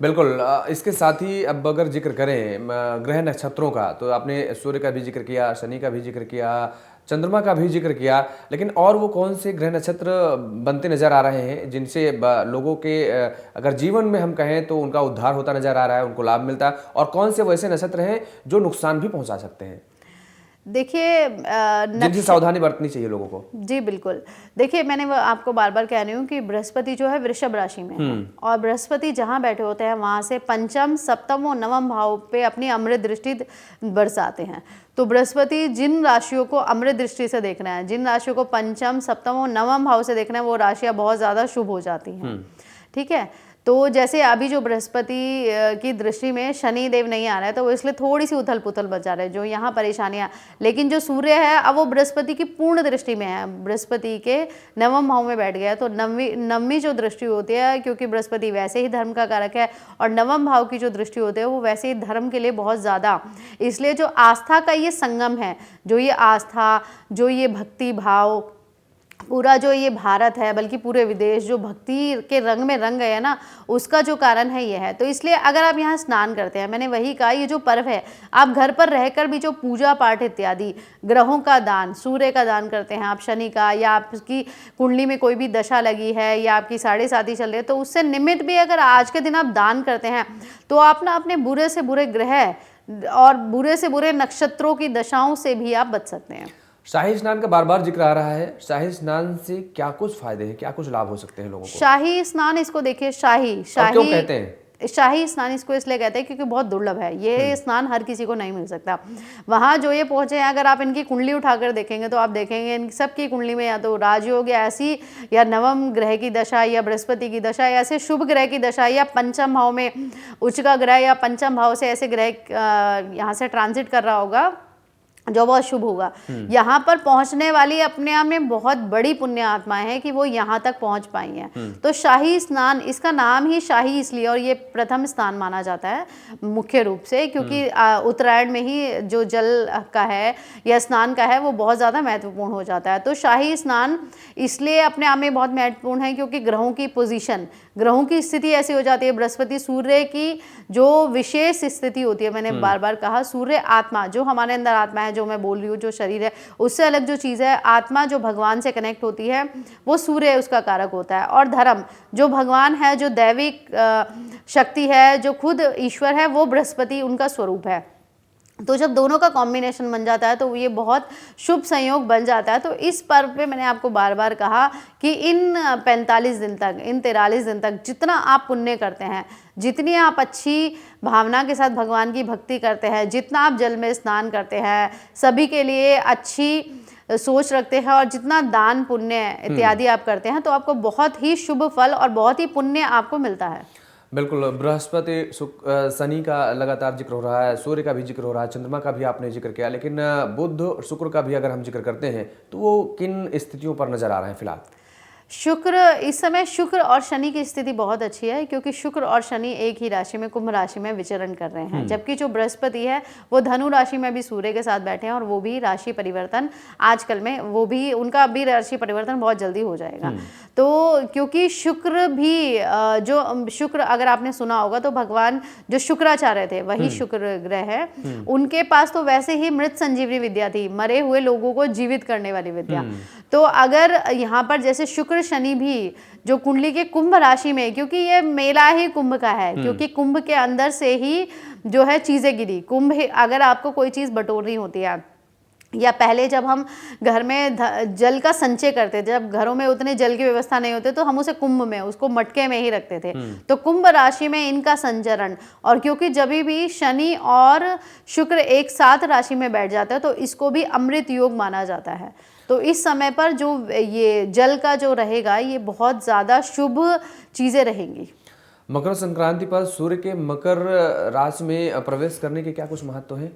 बिल्कुल। इसके साथ ही अब अगर जिक्र करें ग्रह नक्षत्रों का, तो आपने सूर्य का भी जिक्र किया, शनि का भी जिक्र किया, चंद्रमा का भी जिक्र किया, लेकिन और वो कौन से ग्रह नक्षत्र बनते नजर आ रहे हैं जिनसे लोगों के अगर जीवन में हम कहें तो उनका उद्धार होता नजर आ रहा है, उनको लाभ मिलता है, और कौन से वैसे नक्षत्र हैं जो नुकसान भी पहुंचा सकते हैं? देखिए जिनसे सावधानी बरतनी चाहिए लोगों को। जी बिल्कुल। देखिए मैंने वो आपको बार बार कह रही हूँ कि बृहस्पति जो है वृषभ राशि में है, और बृहस्पति जहाँ बैठे होते हैं वहाँ से पंचम, सप्तम और नवम भाव पे अपनी अमृत दृष्टि बरसाते हैं। तो बृहस्पति जिन राशियों को अमृत दृष्टि से देखना है, जिन राशियों को पंचम, सप्तम और नवम भाव से देखना है, वो राशियाँ बहुत ज़्यादा शुभ हो जाती हैं। ठीक है, तो जैसे अभी जो बृहस्पति की दृष्टि में शनि देव नहीं आ रहा है, तो वो इसलिए थोड़ी सी उथल पुथल बचा रहे हैं, जो यहाँ परेशानियाँ। लेकिन जो सूर्य है अब वो बृहस्पति की पूर्ण दृष्टि में है, बृहस्पति के नवम भाव में बैठ गया है। तो नववीं जो दृष्टि होती है, क्योंकि बृहस्पति वैसे ही धर्म का कारक है, और नवम भाव की जो दृष्टि होती है वो वैसे ही धर्म के लिए बहुत ज़्यादा, इसलिए जो आस्था का ये संगम है, जो ये आस्था, जो ये भक्ति भाव, पूरा जो ये भारत है, बल्कि पूरे विदेश जो भक्ति के रंग में रंग गए ना, उसका जो कारण है ये है। तो इसलिए अगर आप यहाँ स्नान करते हैं, मैंने वही कहा, ये जो पर्व है, आप घर पर रहकर भी जो पूजा पाठ इत्यादि, ग्रहों का दान, सूर्य का दान करते हैं आप, शनि का, या आपकी कुंडली में कोई भी दशा लगी है, या आपकी 7.5 चल रही है, तो उससे निमित्त भी अगर आज के दिन आप दान करते हैं, तो आप ना अपने बुरे से बुरे ग्रह और बुरे से बुरे नक्षत्रों की दशाओं से भी आप बच सकते हैं। शाही स्नान का बार बार जिक्र आ रहा है, शाही स्नान से क्या कुछ फायदे हैं, क्या कुछ लाभ हो सकते हैं लोगों को? शाही स्नान, इसको देखिए, क्यों कहते हैं शाही स्नान इसको इसलिए कहते हैं क्योंकि बहुत दुर्लभ है ये स्नान, हर किसी को नहीं मिल सकता। वहाँ जो ये पहुंचे हैं, अगर आप इनकी कुंडली उठाकर देखेंगे तो आप देखेंगे इन सबकी कुंडली में या तो राजयोग या ऐसी, या नवम ग्रह की दशा, या बृहस्पति की दशा, या ऐसे शुभ ग्रह की दशा, या पंचम भाव में उच्च का ग्रह, या पंचम भाव से ऐसे ग्रह यहाँ से ट्रांजिट कर रहा होगा जो बहुत शुभ होगा। यहाँ पर पहुंचने वाली अपने आप में बहुत बड़ी पुण्य आत्माएं हैं कि वो यहाँ तक पहुंच पाई हैं। तो शाही स्नान, इसका नाम ही शाही इसलिए, और ये प्रथम स्नान माना जाता है मुख्य रूप से, क्योंकि उत्तरायण में ही जो जल का है या स्नान का है वो बहुत ज़्यादा महत्वपूर्ण हो जाता है। तो शाही स्नान इसलिए अपने आप में बहुत महत्वपूर्ण है क्योंकि ग्रहों की पोजीशन, ग्रहों की स्थिति ऐसी हो जाती है, बृहस्पति सूर्य की जो विशेष स्थिति होती है, मैंने बार बार कहा, सूर्य आत्मा, जो हमारे अंदर आत्मा है, जो मैं बोल रही हूँ, जो शरीर है, उससे अलग जो चीज़ है, आत्मा जो भगवान से कनेक्ट होती है, वो सूर्य उसका कारक होता है। और धर्म, जो भगवान है, जो दैविक शक्ति है, जो खुद ईश्वर है, वो बृहस्पति उनका स्वरूप है। तो जब दोनों का कॉम्बिनेशन बन जाता है तो ये बहुत शुभ संयोग बन जाता है। तो इस पर्व पे मैंने आपको बार बार कहा कि इन 45 दिन तक, इन 43 दिन तक जितना आप पुण्य करते हैं, जितनी आप अच्छी भावना के साथ भगवान की भक्ति करते हैं, जितना आप जल में स्नान करते हैं, सभी के लिए अच्छी सोच रखते हैं, और जितना दान पुण्य इत्यादि आप करते हैं, तो आपको बहुत ही शुभ फल और बहुत ही पुण्य आपको मिलता है। बिल्कुल, बृहस्पति शनि का लगातार जिक्र हो रहा है, सूर्य का भी जिक्र हो रहा है, चंद्रमा का भी आपने जिक्र किया, लेकिन बुध शुक्र का भी अगर हम जिक्र करते हैं तो वो किन स्थितियों पर नजर आ रहे हैं फिलहाल? शुक्र, इस समय शुक्र और शनि की स्थिति बहुत अच्छी है, क्योंकि शुक्र और शनि एक ही राशि में, कुंभ राशि में विचरण कर रहे हैं, जबकि जो बृहस्पति है वो धनु राशि में भी सूर्य के साथ बैठे हैं, और वो भी राशि परिवर्तन आजकल में, वो भी उनका भी राशि परिवर्तन बहुत जल्दी हो जाएगा। तो क्योंकि शुक्र भी जो शुक्र, अगर आपने सुना होगा तो भगवान जो शुक्राचार्य थे, वही शुक्र ग्रह है, उनके पास तो वैसे ही मृत संजीवनी विद्या थी, मरे हुए लोगों को जीवित करने वाली विद्या। तो अगर यहाँ पर जैसे शुक्र शनि भी जो कुंडली के कुंभ राशि में, क्योंकि ये मेला ही कुंभ का है, क्योंकि कुंभ के अंदर से ही जो है चीजें गिरी। कुंभ, अगर आपको कोई चीज बटोरनी होती है, या पहले जब हम घर में जल का संचय करते थे, जब घरों में उतने जल की व्यवस्था नहीं होते, तो हम उसे कुंभ में, उसको मटके में ही रखते थे। तो कुंभ राशि में इनका संचरण, और क्योंकि जब भी शनि और शुक्र एक साथ राशि में बैठ जाता है तो इसको भी अमृत योग माना जाता है। तो इस समय पर जो ये जल का जो रहेगा, ये बहुत ज़्यादा शुभ चीज़ें रहेंगी। मकर संक्रांति पर सूर्य के मकर राशि में प्रवेश करने के क्या कुछ महत्व है?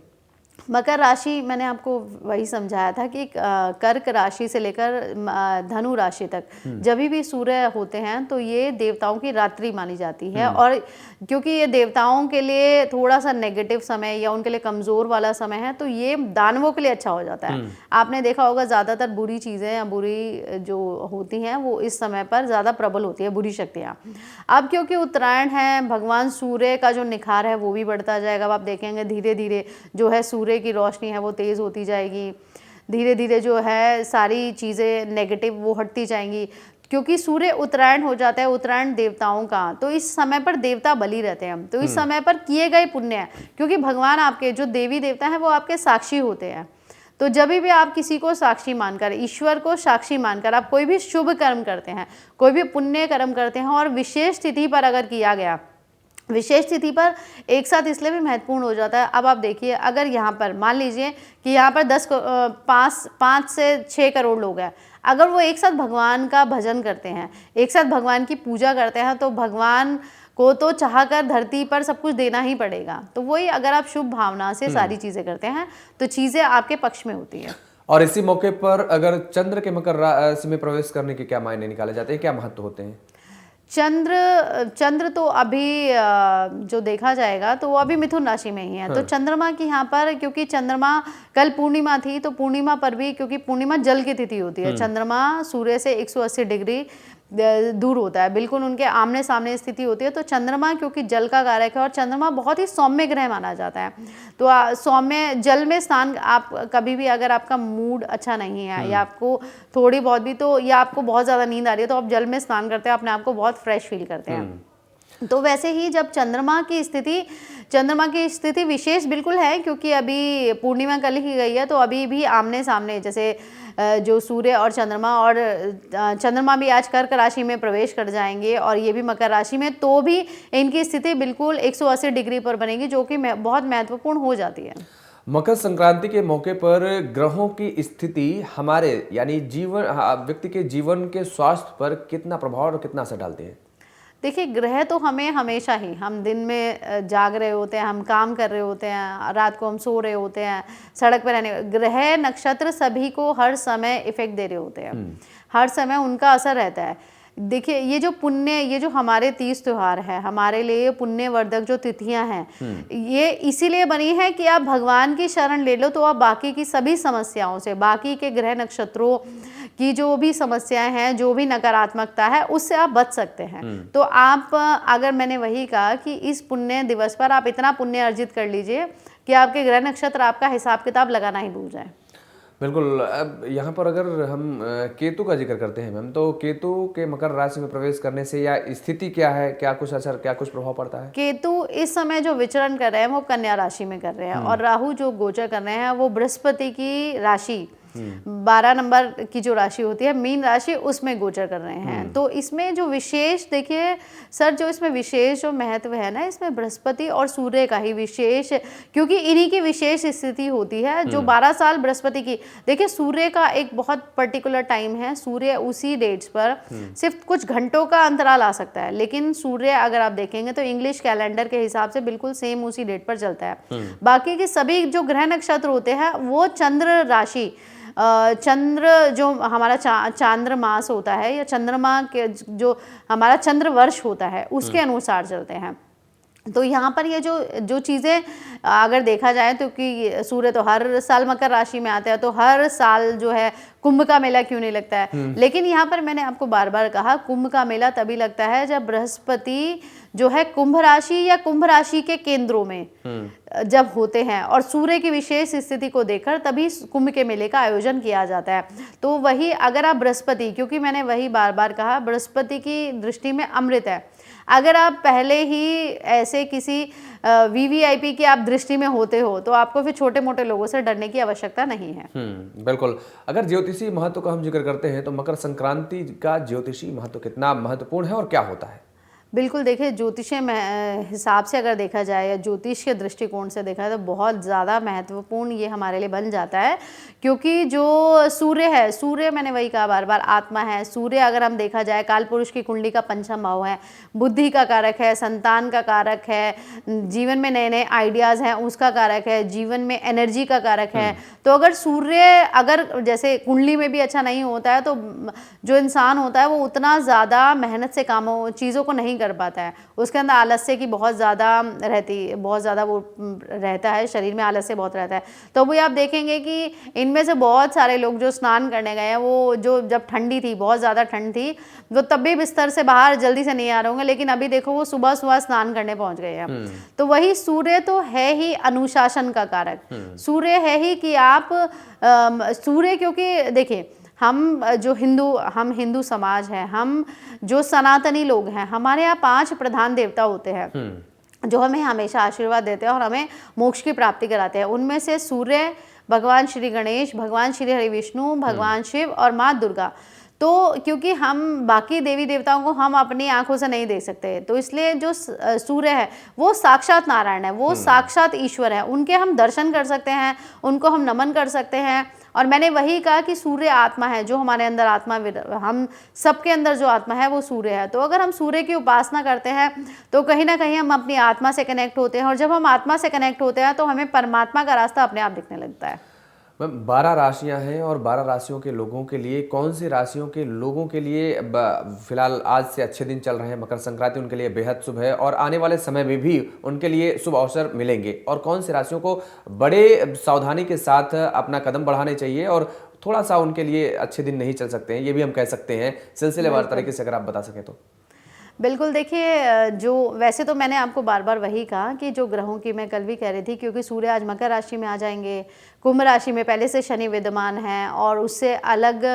मकर राशि, मैंने आपको वही समझाया था कि कर्क राशि से लेकर धनु राशि तक जब भी सूर्य होते हैं तो ये देवताओं की रात्रि मानी जाती है, और क्योंकि ये देवताओं के लिए थोड़ा सा नेगेटिव समय या उनके लिए कमज़ोर वाला समय है, तो ये दानवों के लिए अच्छा हो जाता है। आपने देखा होगा ज़्यादातर बुरी चीज़ें या बुरी जो होती हैं वो इस समय पर ज़्यादा प्रबल होती है, बुरी शक्तियाँ। अब क्योंकि उत्तरायण है, भगवान सूर्य का जो निखार है वो भी बढ़ता जाएगा। अब आप देखेंगे धीरे धीरे जो है सूर्य की रोशनी है वो तेज़ होती जाएगी, धीरे धीरे जो है सारी चीज़ें नेगेटिव वो हटती जाएंगी, क्योंकि सूर्य उत्तरायण हो जाता है, उत्तरायण देवताओं का। तो इस समय पर देवता बलि रहते हैं, तो इस समय पर किए गए पुण्य, क्योंकि भगवान आपके जो देवी देवता हैं वो आपके साक्षी होते हैं, तो जब भी आप किसी को साक्षी मानकर, ईश्वर को साक्षी मानकर आप कोई भी शुभ कर्म करते हैं, कोई भी पुण्य कर्म करते हैं और विशेष तिथि पर अगर किया गया, विशेष तिथि पर एक साथ इसलिए भी महत्वपूर्ण हो जाता है। अब आप देखिए, अगर यहाँ पर मान लीजिए कि यहाँ पर 5 से 6 करोड़ लोग हैं, अगर वो एक साथ भगवान का भजन करते हैं, एक साथ भगवान की पूजा करते हैं, तो भगवान को तो चाहकर धरती पर सब कुछ देना ही पड़ेगा। तो वही अगर आप शुभ भावना से सारी चीज़ें करते हैं तो चीज़ें आपके पक्ष में होती हैं। और इसी मौके पर अगर चंद्र के मकर राशि में प्रवेश करने के क्या मायने निकाले जाते हैं, क्या महत्व होते हैं? चंद्र तो अभी जो देखा जाएगा तो वो अभी मिथुन राशि में ही है। तो चंद्रमा की यहाँ पर, क्योंकि चंद्रमा कल पूर्णिमा थी, तो पूर्णिमा पर भी, क्योंकि पूर्णिमा जल की तिथि होती है, चंद्रमा सूर्य से 180 डिग्री दूर होता है, बिल्कुल उनके आमने सामने स्थिति होती है। तो चंद्रमा क्योंकि जल का कारक है और चंद्रमा बहुत ही सौम्य ग्रह माना जाता है, तो सौम्य जल में स्नान, आप कभी भी अगर आपका मूड अच्छा नहीं है या आपको थोड़ी बहुत भी, तो या आपको बहुत ज़्यादा नींद आ रही है, तो आप जल में स्नान करते हैं, अपने आप को बहुत फ्रेश फील करते हैं। तो वैसे ही जब चंद्रमा की स्थिति विशेष बिल्कुल है, क्योंकि अभी पूर्णिमा कल ही गई है, तो अभी भी आमने सामने, जैसे जो सूर्य और चंद्रमा भी आज कर्क राशि में प्रवेश कर जाएंगे और ये भी मकर राशि में, तो भी इनकी स्थिति बिल्कुल 180 डिग्री पर बनेगी, जो कि बहुत महत्वपूर्ण हो जाती है। मकर संक्रांति के मौके पर ग्रहों की स्थिति हमारे यानी व्यक्ति के जीवन के स्वास्थ्य पर कितना प्रभाव और कितना असर डालते हैं? देखिए, ग्रह तो हमें हमेशा ही, हम दिन में जाग रहे होते हैं, हम काम कर रहे होते हैं, रात को हम सो रहे होते हैं, सड़क पर रहने, ग्रह नक्षत्र सभी को हर समय इफेक्ट दे रहे होते हैं, हर समय उनका असर रहता है। देखिए, ये जो हमारे 30 त्योहार है, हमारे लिए पुण्यवर्धक जो तिथियां हैं, ये इसीलिए बनी है कि आप भगवान की शरण ले लो, तो आप बाकी की सभी समस्याओं से, बाकी के ग्रह नक्षत्रों की जो भी समस्याएं हैं, जो भी नकारात्मकता है, उससे आप बच सकते हैं। तो आप, अगर मैंने वही कहा कि इस पुण्य दिवस पर आप इतना पुण्य अर्जित कर लीजिए कि आपके ग्रह नक्षत्र आपका हिसाब किताब लगाना ही भूल जाए। बिल्कुल। अब यहाँ पर अगर हम केतु का जिक्र करते हैं मैम, तो केतु के मकर राशि में प्रवेश करने से या स्थिति क्या है, क्या कुछ असर, क्या कुछ प्रभाव पड़ता है? केतु इस समय जो विचरण कर रहे हैं वो कन्या राशि में कर रहे हैं, और राहु जो गोचर कर रहे हैं वो बृहस्पति की राशि 12 नंबर की जो राशि होती है, मीन राशि, उसमें गोचर कर रहे हैं। तो इसमें जो विशेष, देखिए सर, जो इसमें विशेष जो महत्व है ना, इसमें बृहस्पति और सूर्य का ही विशेष, क्योंकि इन्हीं की विशेष स्थिति होती है जो 12 साल बृहस्पति की। देखिए, सूर्य का एक बहुत पर्टिकुलर टाइम है, सूर्य उसी डेट्स पर सिर्फ कुछ घंटों का अंतराल आ सकता है, लेकिन सूर्य अगर आप देखेंगे तो इंग्लिश कैलेंडर के हिसाब से बिल्कुल सेम उसी डेट पर चलता है। बाकी के सभी जो ग्रह नक्षत्र होते हैं वो चंद्र राशि, चंद्र जो हमारा चांद्र मास होता है, या चंद्रमा के जो हमारा चंद्र वर्ष होता है, उसके अनुसार चलते हैं। तो यहाँ पर ये जो चीज़ें अगर देखा जाए, तो कि सूर्य तो हर साल मकर राशि में आता है, तो हर साल जो है कुंभ का मेला क्यों नहीं लगता है? लेकिन यहाँ पर मैंने आपको बार बार कहा, कुंभ का मेला तभी लगता है जब बृहस्पति जो है कुंभ राशि या कुंभ राशि के केंद्रों में जब होते हैं, और सूर्य की विशेष स्थिति को देखकर तभी कुंभ के मेले का आयोजन किया जाता है। तो वही अगर आप बृहस्पति, क्योंकि मैंने वही बार बार कहा, बृहस्पति की दृष्टि में अमृत है, अगर आप पहले ही ऐसे किसी वीवीआईपी की आप दृष्टि में होते हो, तो आपको फिर छोटे मोटे लोगों से डरने की आवश्यकता नहीं है। बिल्कुल। अगर ज्योतिषी महत्व का हम जिक्र करते हैं, तो मकर संक्रांति का ज्योतिषी महत्व कितना महत्वपूर्ण है और क्या होता है? बिल्कुल, देखिए, ज्योतिष हिसाब से अगर देखा जाए, या ज्योतिष के दृष्टिकोण से देखा जाए, तो बहुत ज़्यादा महत्वपूर्ण ये हमारे लिए बन जाता है, क्योंकि जो सूर्य है, सूर्य मैंने वही कहा बार बार, आत्मा है। सूर्य अगर हम देखा जाए, काल पुरुष की कुंडली का पंचम भाव है, बुद्धि का कारक है, संतान का कारक है, जीवन में नए नए आइडियाज़ हैं उसका कारक है, जीवन में एनर्जी का कारक है। तो अगर सूर्य, अगर जैसे कुंडली में भी अच्छा नहीं होता है, तो जो इंसान होता है वो उतना ज़्यादा मेहनत से चीज़ों को नहीं कर पाता है, उसके अंदर आलस्य की बहुत ज़्यादा वो रहता है, शरीर में आलस्य बहुत रहता है। तो वो आप देखेंगे कि इनमें से बहुत सारे लोग जो स्नान करने गए हैं, वो जो जब ठंडी थी, बहुत ज़्यादा ठंड थी, वो तब भी बिस्तर से बाहर जल्दी से नहीं आ रहे होंगे, लेकिन अभी देखो वो सुबह सुबह स्नान करने पहुंच गए हैं। तो वही सूर्य तो है ही अनुशासन का कारक, सूर्य है ही कि आप सूर्य, क्योंकि देखिए, हम हिंदू समाज है, हम जो सनातनी लोग हैं, हमारे यहाँ 5 प्रधान देवता होते हैं। जो हमें हमेशा आशीर्वाद देते हैं और हमें मोक्ष की प्राप्ति कराते हैं। उनमें से सूर्य, भगवान श्री गणेश, भगवान श्री हरि विष्णु, भगवान शिव और माँ दुर्गा। तो क्योंकि हम बाकी देवी देवताओं को हम अपनी आंखों से नहीं देख सकते, तो इसलिए जो सूर्य है वो साक्षात नारायण है, वो साक्षात ईश्वर है, उनके हम दर्शन कर सकते हैं, उनको हम नमन कर सकते हैं। और मैंने वही कहा कि सूर्य आत्मा है, जो हमारे अंदर आत्मा, हम सबके अंदर जो आत्मा है वो सूर्य है। तो अगर हम सूर्य की उपासना करते हैं तो कहीं ना कहीं हम अपनी आत्मा से कनेक्ट होते हैं, और जब हम आत्मा से कनेक्ट होते हैं तो हमें परमात्मा का रास्ता अपने आप दिखने लगता है। मैम 12 राशियां हैं और 12 राशियों के लोगों के लिए कौन सी राशियों के लोगों के लिए फिलहाल आज से अच्छे दिन चल रहे हैं, मकर संक्रांति उनके लिए बेहद शुभ है और आने वाले समय में भी उनके लिए शुभ अवसर मिलेंगे, और कौन सी राशियों को बड़े सावधानी के साथ अपना कदम बढ़ाने चाहिए और थोड़ा सा उनके लिए अच्छे दिन नहीं चल सकते हैं, ये भी हम कह सकते हैं, सिलसिलेवार तरीके से अगर आप बता सकें तो। बिल्कुल, देखिए जो वैसे तो मैंने आपको बार बार वही कहा कि जो ग्रहों की मैं कल भी कह रही थी, क्योंकि सूर्य आज मकर राशि में आ जाएंगे, कुंभ राशि में पहले से शनि विद्यमान है, और उससे अलग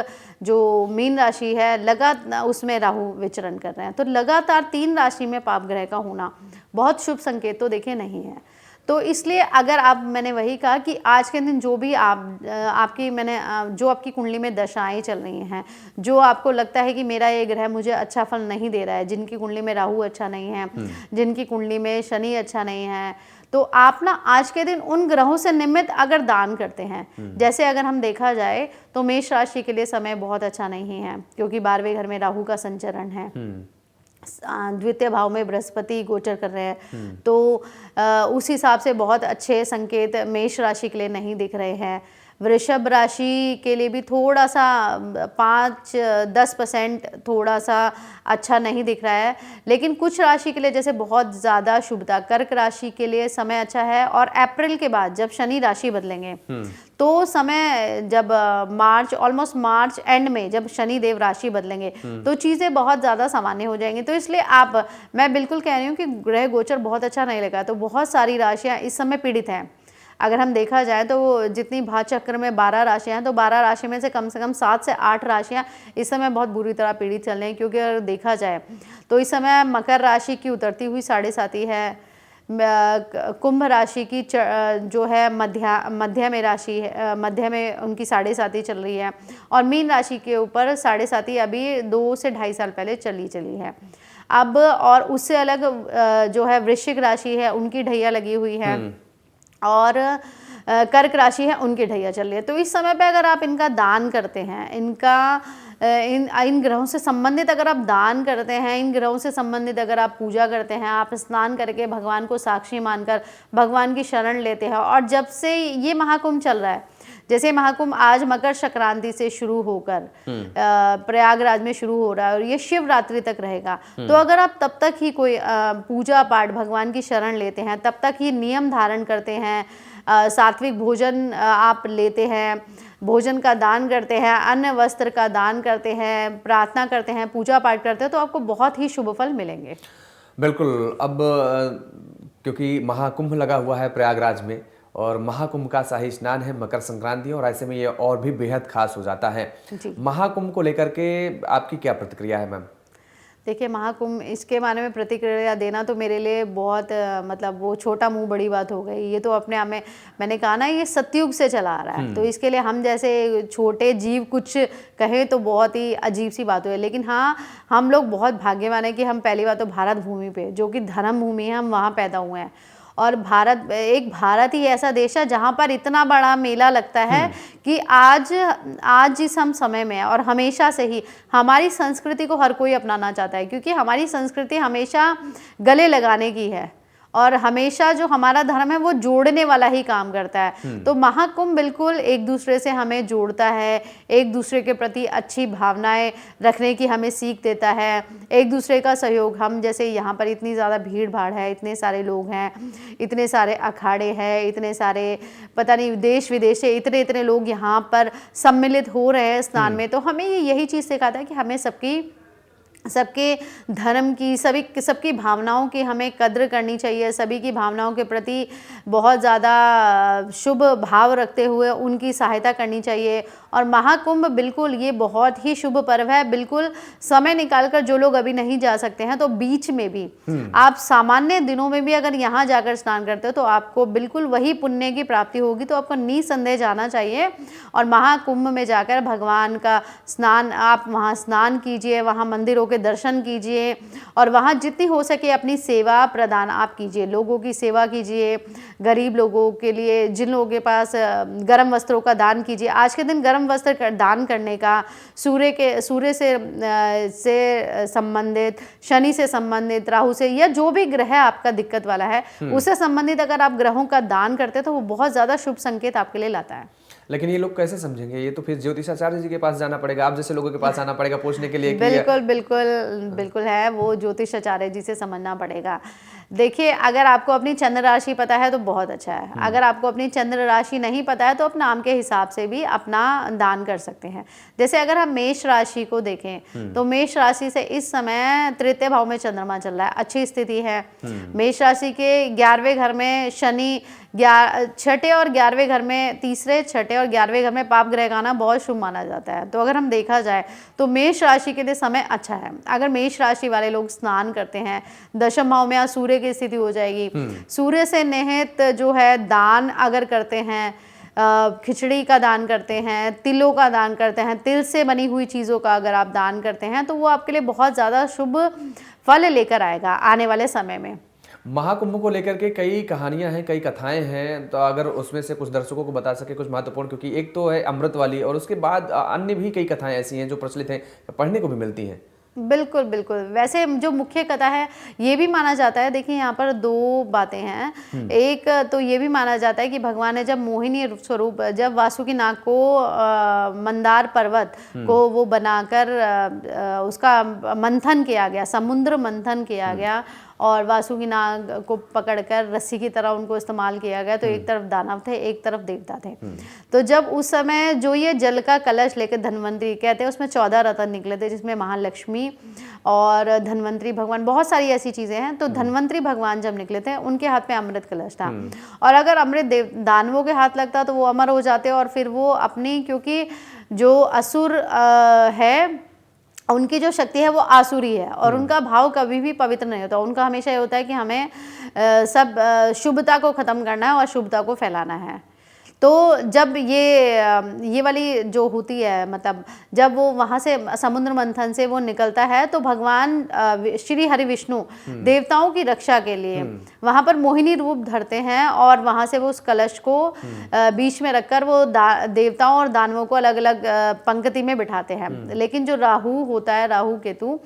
जो मीन राशि है लगातार उसमें राहु विचरण कर रहे हैं। तो लगातार 3 राशि में पाप ग्रह का होना बहुत शुभ संकेत तो देखिए नहीं है। तो इसलिए अगर आप, मैंने वही कहा कि आज के दिन जो भी जो आपकी कुंडली में दशाएं चल रही हैं, जो आपको लगता है कि मेरा ये ग्रह मुझे अच्छा फल नहीं दे रहा है, जिनकी कुंडली में राहु अच्छा नहीं है, जिनकी कुंडली में शनि अच्छा नहीं है, तो आप ना आज के दिन उन ग्रहों से निमित्त अगर दान करते हैं, जैसे अगर हम देखा जाए तो मेष राशि के लिए समय बहुत अच्छा नहीं है, क्योंकि 12वें घर में राहु का संचरण है, द्वितीय भाव में बृहस्पति गोचर कर रहे हैं, तो उस हिसाब से बहुत अच्छे संकेत मेष राशि के लिए नहीं दिख रहे हैं। वृषभ राशि के लिए भी थोड़ा सा 5-10% थोड़ा सा अच्छा नहीं दिख रहा है, लेकिन कुछ राशि के लिए जैसे बहुत ज़्यादा शुभता, कर्क राशि के लिए समय अच्छा है, और अप्रैल के बाद जब शनि राशि बदलेंगे तो समय, जब ऑलमोस्ट मार्च एंड में जब शनि देव राशि बदलेंगे तो चीज़ें बहुत ज़्यादा सामान्य हो जाएंगी। तो इसलिए मैं बिल्कुल कह रही हूँ कि ग्रह गोचर बहुत अच्छा नहीं लगा, तो बहुत सारी राशियाँ इस समय पीड़ित हैं। अगर हम देखा जाए तो जितनी भाचक्र में 12 राशियां हैं, तो 12 राशि में से कम 7 से 8 राशियां इस समय बहुत बुरी तरह पीड़ित चल रही हैं। क्योंकि अगर देखा जाए तो इस समय मकर राशि की उतरती हुई 7.5 है, कुंभ राशि की जो है मध्य में राशि है, मध्य में उनकी 7.5 चल रही है, और मीन राशि के ऊपर 7.5 अभी 2 से 2.5 साल पहले चली है। अब और उससे अलग जो है वृश्चिक राशि है, उनकी ढैया लगी हुई है, और कर्क राशि है, उनकी ढैया चल रही है। तो इस समय पे अगर आप इनका दान करते हैं, इन ग्रहों से संबंधित अगर आप दान करते हैं, इन ग्रहों से संबंधित अगर आप पूजा करते हैं, आप स्नान करके भगवान को साक्षी मानकर भगवान की शरण लेते हैं, और जब से ये महाकुंभ चल रहा है, जैसे महाकुंभ आज मकर संक्रांति से शुरू होकर प्रयागराज में शुरू हो रहा है और ये शिवरात्रि तक रहेगा, तो अगर आप तब तक ही कोई पूजा पाठ भगवान की शरण लेते हैं, तब तक ही नियम धारण करते हैं, सात्विक भोजन आप लेते हैं, भोजन का दान करते हैं, अन्न वस्त्र का दान करते हैं, प्रार्थना करते हैं, पूजा पाठ करते हैं, तो आपको बहुत ही शुभ फल मिलेंगे। बिल्कुल। अब क्योंकि महाकुंभ लगा हुआ है प्रयागराज में, और महाकुंभ का शाही स्नान है मकर संक्रांति, और ऐसे में ये और भी बेहद खास हो जाता है। महाकुंभ को लेकर के आपकी क्या प्रतिक्रिया है मैम? देखिए, महाकुंभ, इसके बारे में प्रतिक्रिया देना तो मेरे लिए बहुत मतलब वो छोटा मुंह बड़ी बात हो गई। ये तो अपने आप में, मैंने कहा ना, ये सतयुग से चला आ रहा है, तो इसके लिए हम जैसे छोटे जीव कुछ कहें तो बहुत ही अजीब सी बात हुई। लेकिन हाँ, हम लोग बहुत भाग्यवान है कि हम पहली बात तो भारत भूमि पे, जो कि धर्म भूमि है, हम वहाँ पैदा हुए हैं। और भारत ही ऐसा देश है जहाँ पर इतना बड़ा मेला लगता है कि आज जिस हम समय में है, और हमेशा से ही हमारी संस्कृति को हर कोई अपनाना चाहता है, क्योंकि हमारी संस्कृति हमेशा गले लगाने की है, और हमेशा जो हमारा धर्म है वो जोड़ने वाला ही काम करता है। तो महाकुंभ बिल्कुल एक दूसरे से हमें जोड़ता है, एक दूसरे के प्रति अच्छी भावनाएं रखने की हमें सीख देता है, एक दूसरे का सहयोग। हम जैसे यहाँ पर इतनी ज़्यादा भीड़ भाड़ है, इतने सारे लोग हैं, इतने सारे अखाड़े हैं, इतने सारे पता नहीं देश विदेश से इतने लोग यहाँ पर सम्मिलित हो रहे हैं स्नान में, तो हमें यही चीज़ सिखाता है कि हमें सबकी सबके धर्म की, सबकी भावनाओं की हमें कद्र करनी चाहिए, सभी की भावनाओं के प्रति बहुत ज़्यादा शुभ भाव रखते हुए उनकी सहायता करनी चाहिए। और महाकुंभ बिल्कुल ये बहुत ही शुभ पर्व है। बिल्कुल समय निकाल कर जो लोग अभी नहीं जा सकते हैं तो बीच में भी आप सामान्य दिनों में भी अगर यहाँ जाकर स्नान करते हो तो आपको बिल्कुल वही पुण्य की प्राप्ति होगी। तो आपको निसंदेह जाना चाहिए और महाकुंभ में जाकर भगवान का स्नान, आप वहाँ स्नान कीजिए, वहाँ मंदिरों के दर्शन कीजिए और वहाँ जितनी हो सके अपनी सेवा प्रदान आप कीजिए, लोगों की सेवा कीजिए, गरीब लोगों के लिए, जिन लोगों के पास गर्म वस्त्रों का दान कीजिए। आज के दिन गर्म वस्त्र दान करने का, सूर्य से संबंधित, शनि से संबंधित, राहु से, या जो भी ग्रह आपका दिक्कत वाला है उससे संबंधित अगर आप ग्रहों का दान करते हैं तो वो बहुत ज़्यादा शुभ संकेत आपके लिए लाता है। लेकिन ये लोग कैसे समझेंगे? ये तो फिर ज्योतिषाचार्य जी के पास जाना पड़ेगा, आप जैसे लोगों के पास आना पड़ेगा पूछने के लिए कि बिल्कुल बिल्कुल बिल्कुल है, वो ज्योतिषाचार्य जी से समझना पड़ेगा। देखिए, अगर आपको अपनी चंद्र राशि पता है तो बहुत अच्छा है, अगर आपको अपनी चंद्र राशि नहीं पता है तो अपने नाम के हिसाब से भी अपना दान कर सकते हैं। जैसे अगर हम मेष राशि को देखें तो मेष राशि से इस समय तृतीय भाव में चंद्रमा चल रहा है, अच्छी स्थिति है। मेष राशि के 11वें घर में शनि, छठे और 11वें घर में, तीसरे, छठे और 11वें घर में पाप ग्रह का आना बहुत शुभ माना जाता है। तो अगर हम देखा जाए तो मेष राशि के लिए समय अच्छा है। अगर मेष राशि वाले लोग स्नान करते हैं, दशम भाव में आज सूर्य की स्थिति हो जाएगी, सूर्य से निहित जो है दान अगर करते हैं, खिचड़ी का दान करते हैं, तिलों का दान करते हैं, तिल से बनी हुई चीज़ों का अगर आप दान करते हैं तो वो आपके लिए बहुत ज़्यादा शुभ फल लेकर आएगा आने वाले समय में। महाकुंभ को लेकर के कई कहानियां हैं, कई कथाएं हैं, तो अगर उसमें से कुछ दर्शकों को बता सके कुछ महत्वपूर्ण, क्योंकि एक तो है अमृत वाली और उसके बाद अन्य भी कई कथाएं ऐसी हैं जो प्रचलित हैं, पढ़ने को भी मिलती हैं। बिल्कुल बिल्कुल, वैसे जो मुख्य कथा है ये भी माना जाता है, देखिए यहाँ पर दो बातें हैं। एक तो ये भी माना जाता है कि भगवान ने जब मोहिनी स्वरूप, जब वासुकी नाग को मंदार पर्वत को वो बनाकर उसका मंथन किया गया, समुद्र मंथन किया गया और वासुकी नाग को पकड़कर रस्सी की तरह उनको इस्तेमाल किया गया, तो एक तरफ दानव थे, एक तरफ देवता थे। तो जब उस समय जो ये जल का कलश लेकर धन्वंतरी, कहते हैं उसमें 14 रत्न निकले थे, जिसमें महालक्ष्मी और धन्वंतरी भगवान, बहुत सारी ऐसी चीज़ें हैं। तो धन्वंतरी भगवान जब निकले थे उनके हाथ में अमृत कलश था और अगर अमृत दानवों के हाथ लगता तो वो अमर हो जाते और फिर वो अपनी, क्योंकि जो असुर है उनकी जो शक्ति है वो आसुरी है और उनका भाव कभी भी पवित्र नहीं होता। उनका हमेशा ये होता है कि हमें सब शुभता को ख़त्म करना है और शुभता को फैलाना है। तो जब ये वाली जो होती है, मतलब जब वो वहाँ से समुद्र मंथन से वो निकलता है तो भगवान श्री हरि विष्णु देवताओं की रक्षा के लिए वहाँ पर मोहिनी रूप धरते हैं और वहाँ से वो उस कलश को बीच में रखकर वो देवताओं और दानवों को अलग अलग पंक्ति में बिठाते हैं। लेकिन जो राहु होता है, राहु केतु,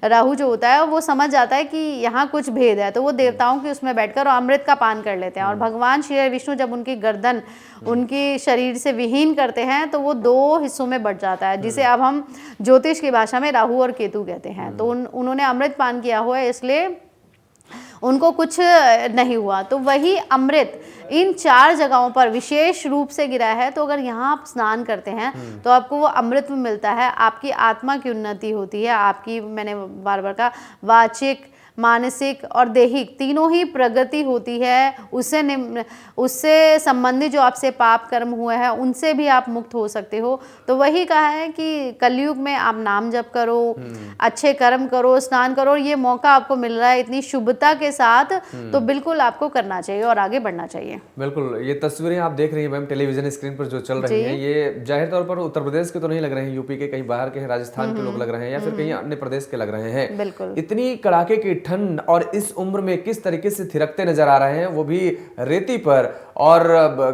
राहु जो होता है वो समझ जाता है कि यहाँ कुछ भेद है, तो वो देवताओं की उसमें बैठकर अमृत का पान कर लेते हैं और भगवान श्री हरि विष्णु जब उनकी गर्दन उनकी शरीर से विहीन करते हैं तो वो 2 हिस्सों में बट जाता है, जिसे अब हम ज्योतिष की भाषा में राहु और केतु कहते हैं। तो उन्होंने अमृत पान किया हुआ है इसलिए उनको कुछ नहीं हुआ। तो वही अमृत इन 4 जगहों पर विशेष रूप से गिरा है। तो अगर यहाँ आप स्नान करते हैं तो आपको वो अमृत मिलता है, आपकी आत्मा की उन्नति होती है, आपकी, मैंने बार बार कहा, वाचिक, मानसिक और दैहिक तीनों ही प्रगति होती है। उससे संबंधित जो आपसे पाप कर्म हुए हैं उनसे भी आप मुक्त हो सकते हो। तो वही कहा है कि कलयुग में आप नाम जप करो, अच्छे कर्म करो, स्नान करो, ये मौका आपको मिल रहा है इतनी शुभता के साथ, तो बिल्कुल आपको करना चाहिए और आगे बढ़ना चाहिए। बिल्कुल, ये तस्वीरें आप देख रही हैं मैम टेलीविजन स्क्रीन पर जो चल रही हैं, ये जाहिर तौर पर उत्तर प्रदेश के तो नहीं लग रहे हैं, यूपी के, कहीं बाहर के हैं, राजस्थान के लोग लग रहे हैं या फिर कहीं अन्य प्रदेश के लग रहे हैं। बिल्कुल, इतनी कड़ाके की ठंड और इस उम्र में किस तरीके से थिरकते नजर आ रहे हैं, वो भी रेती पर, और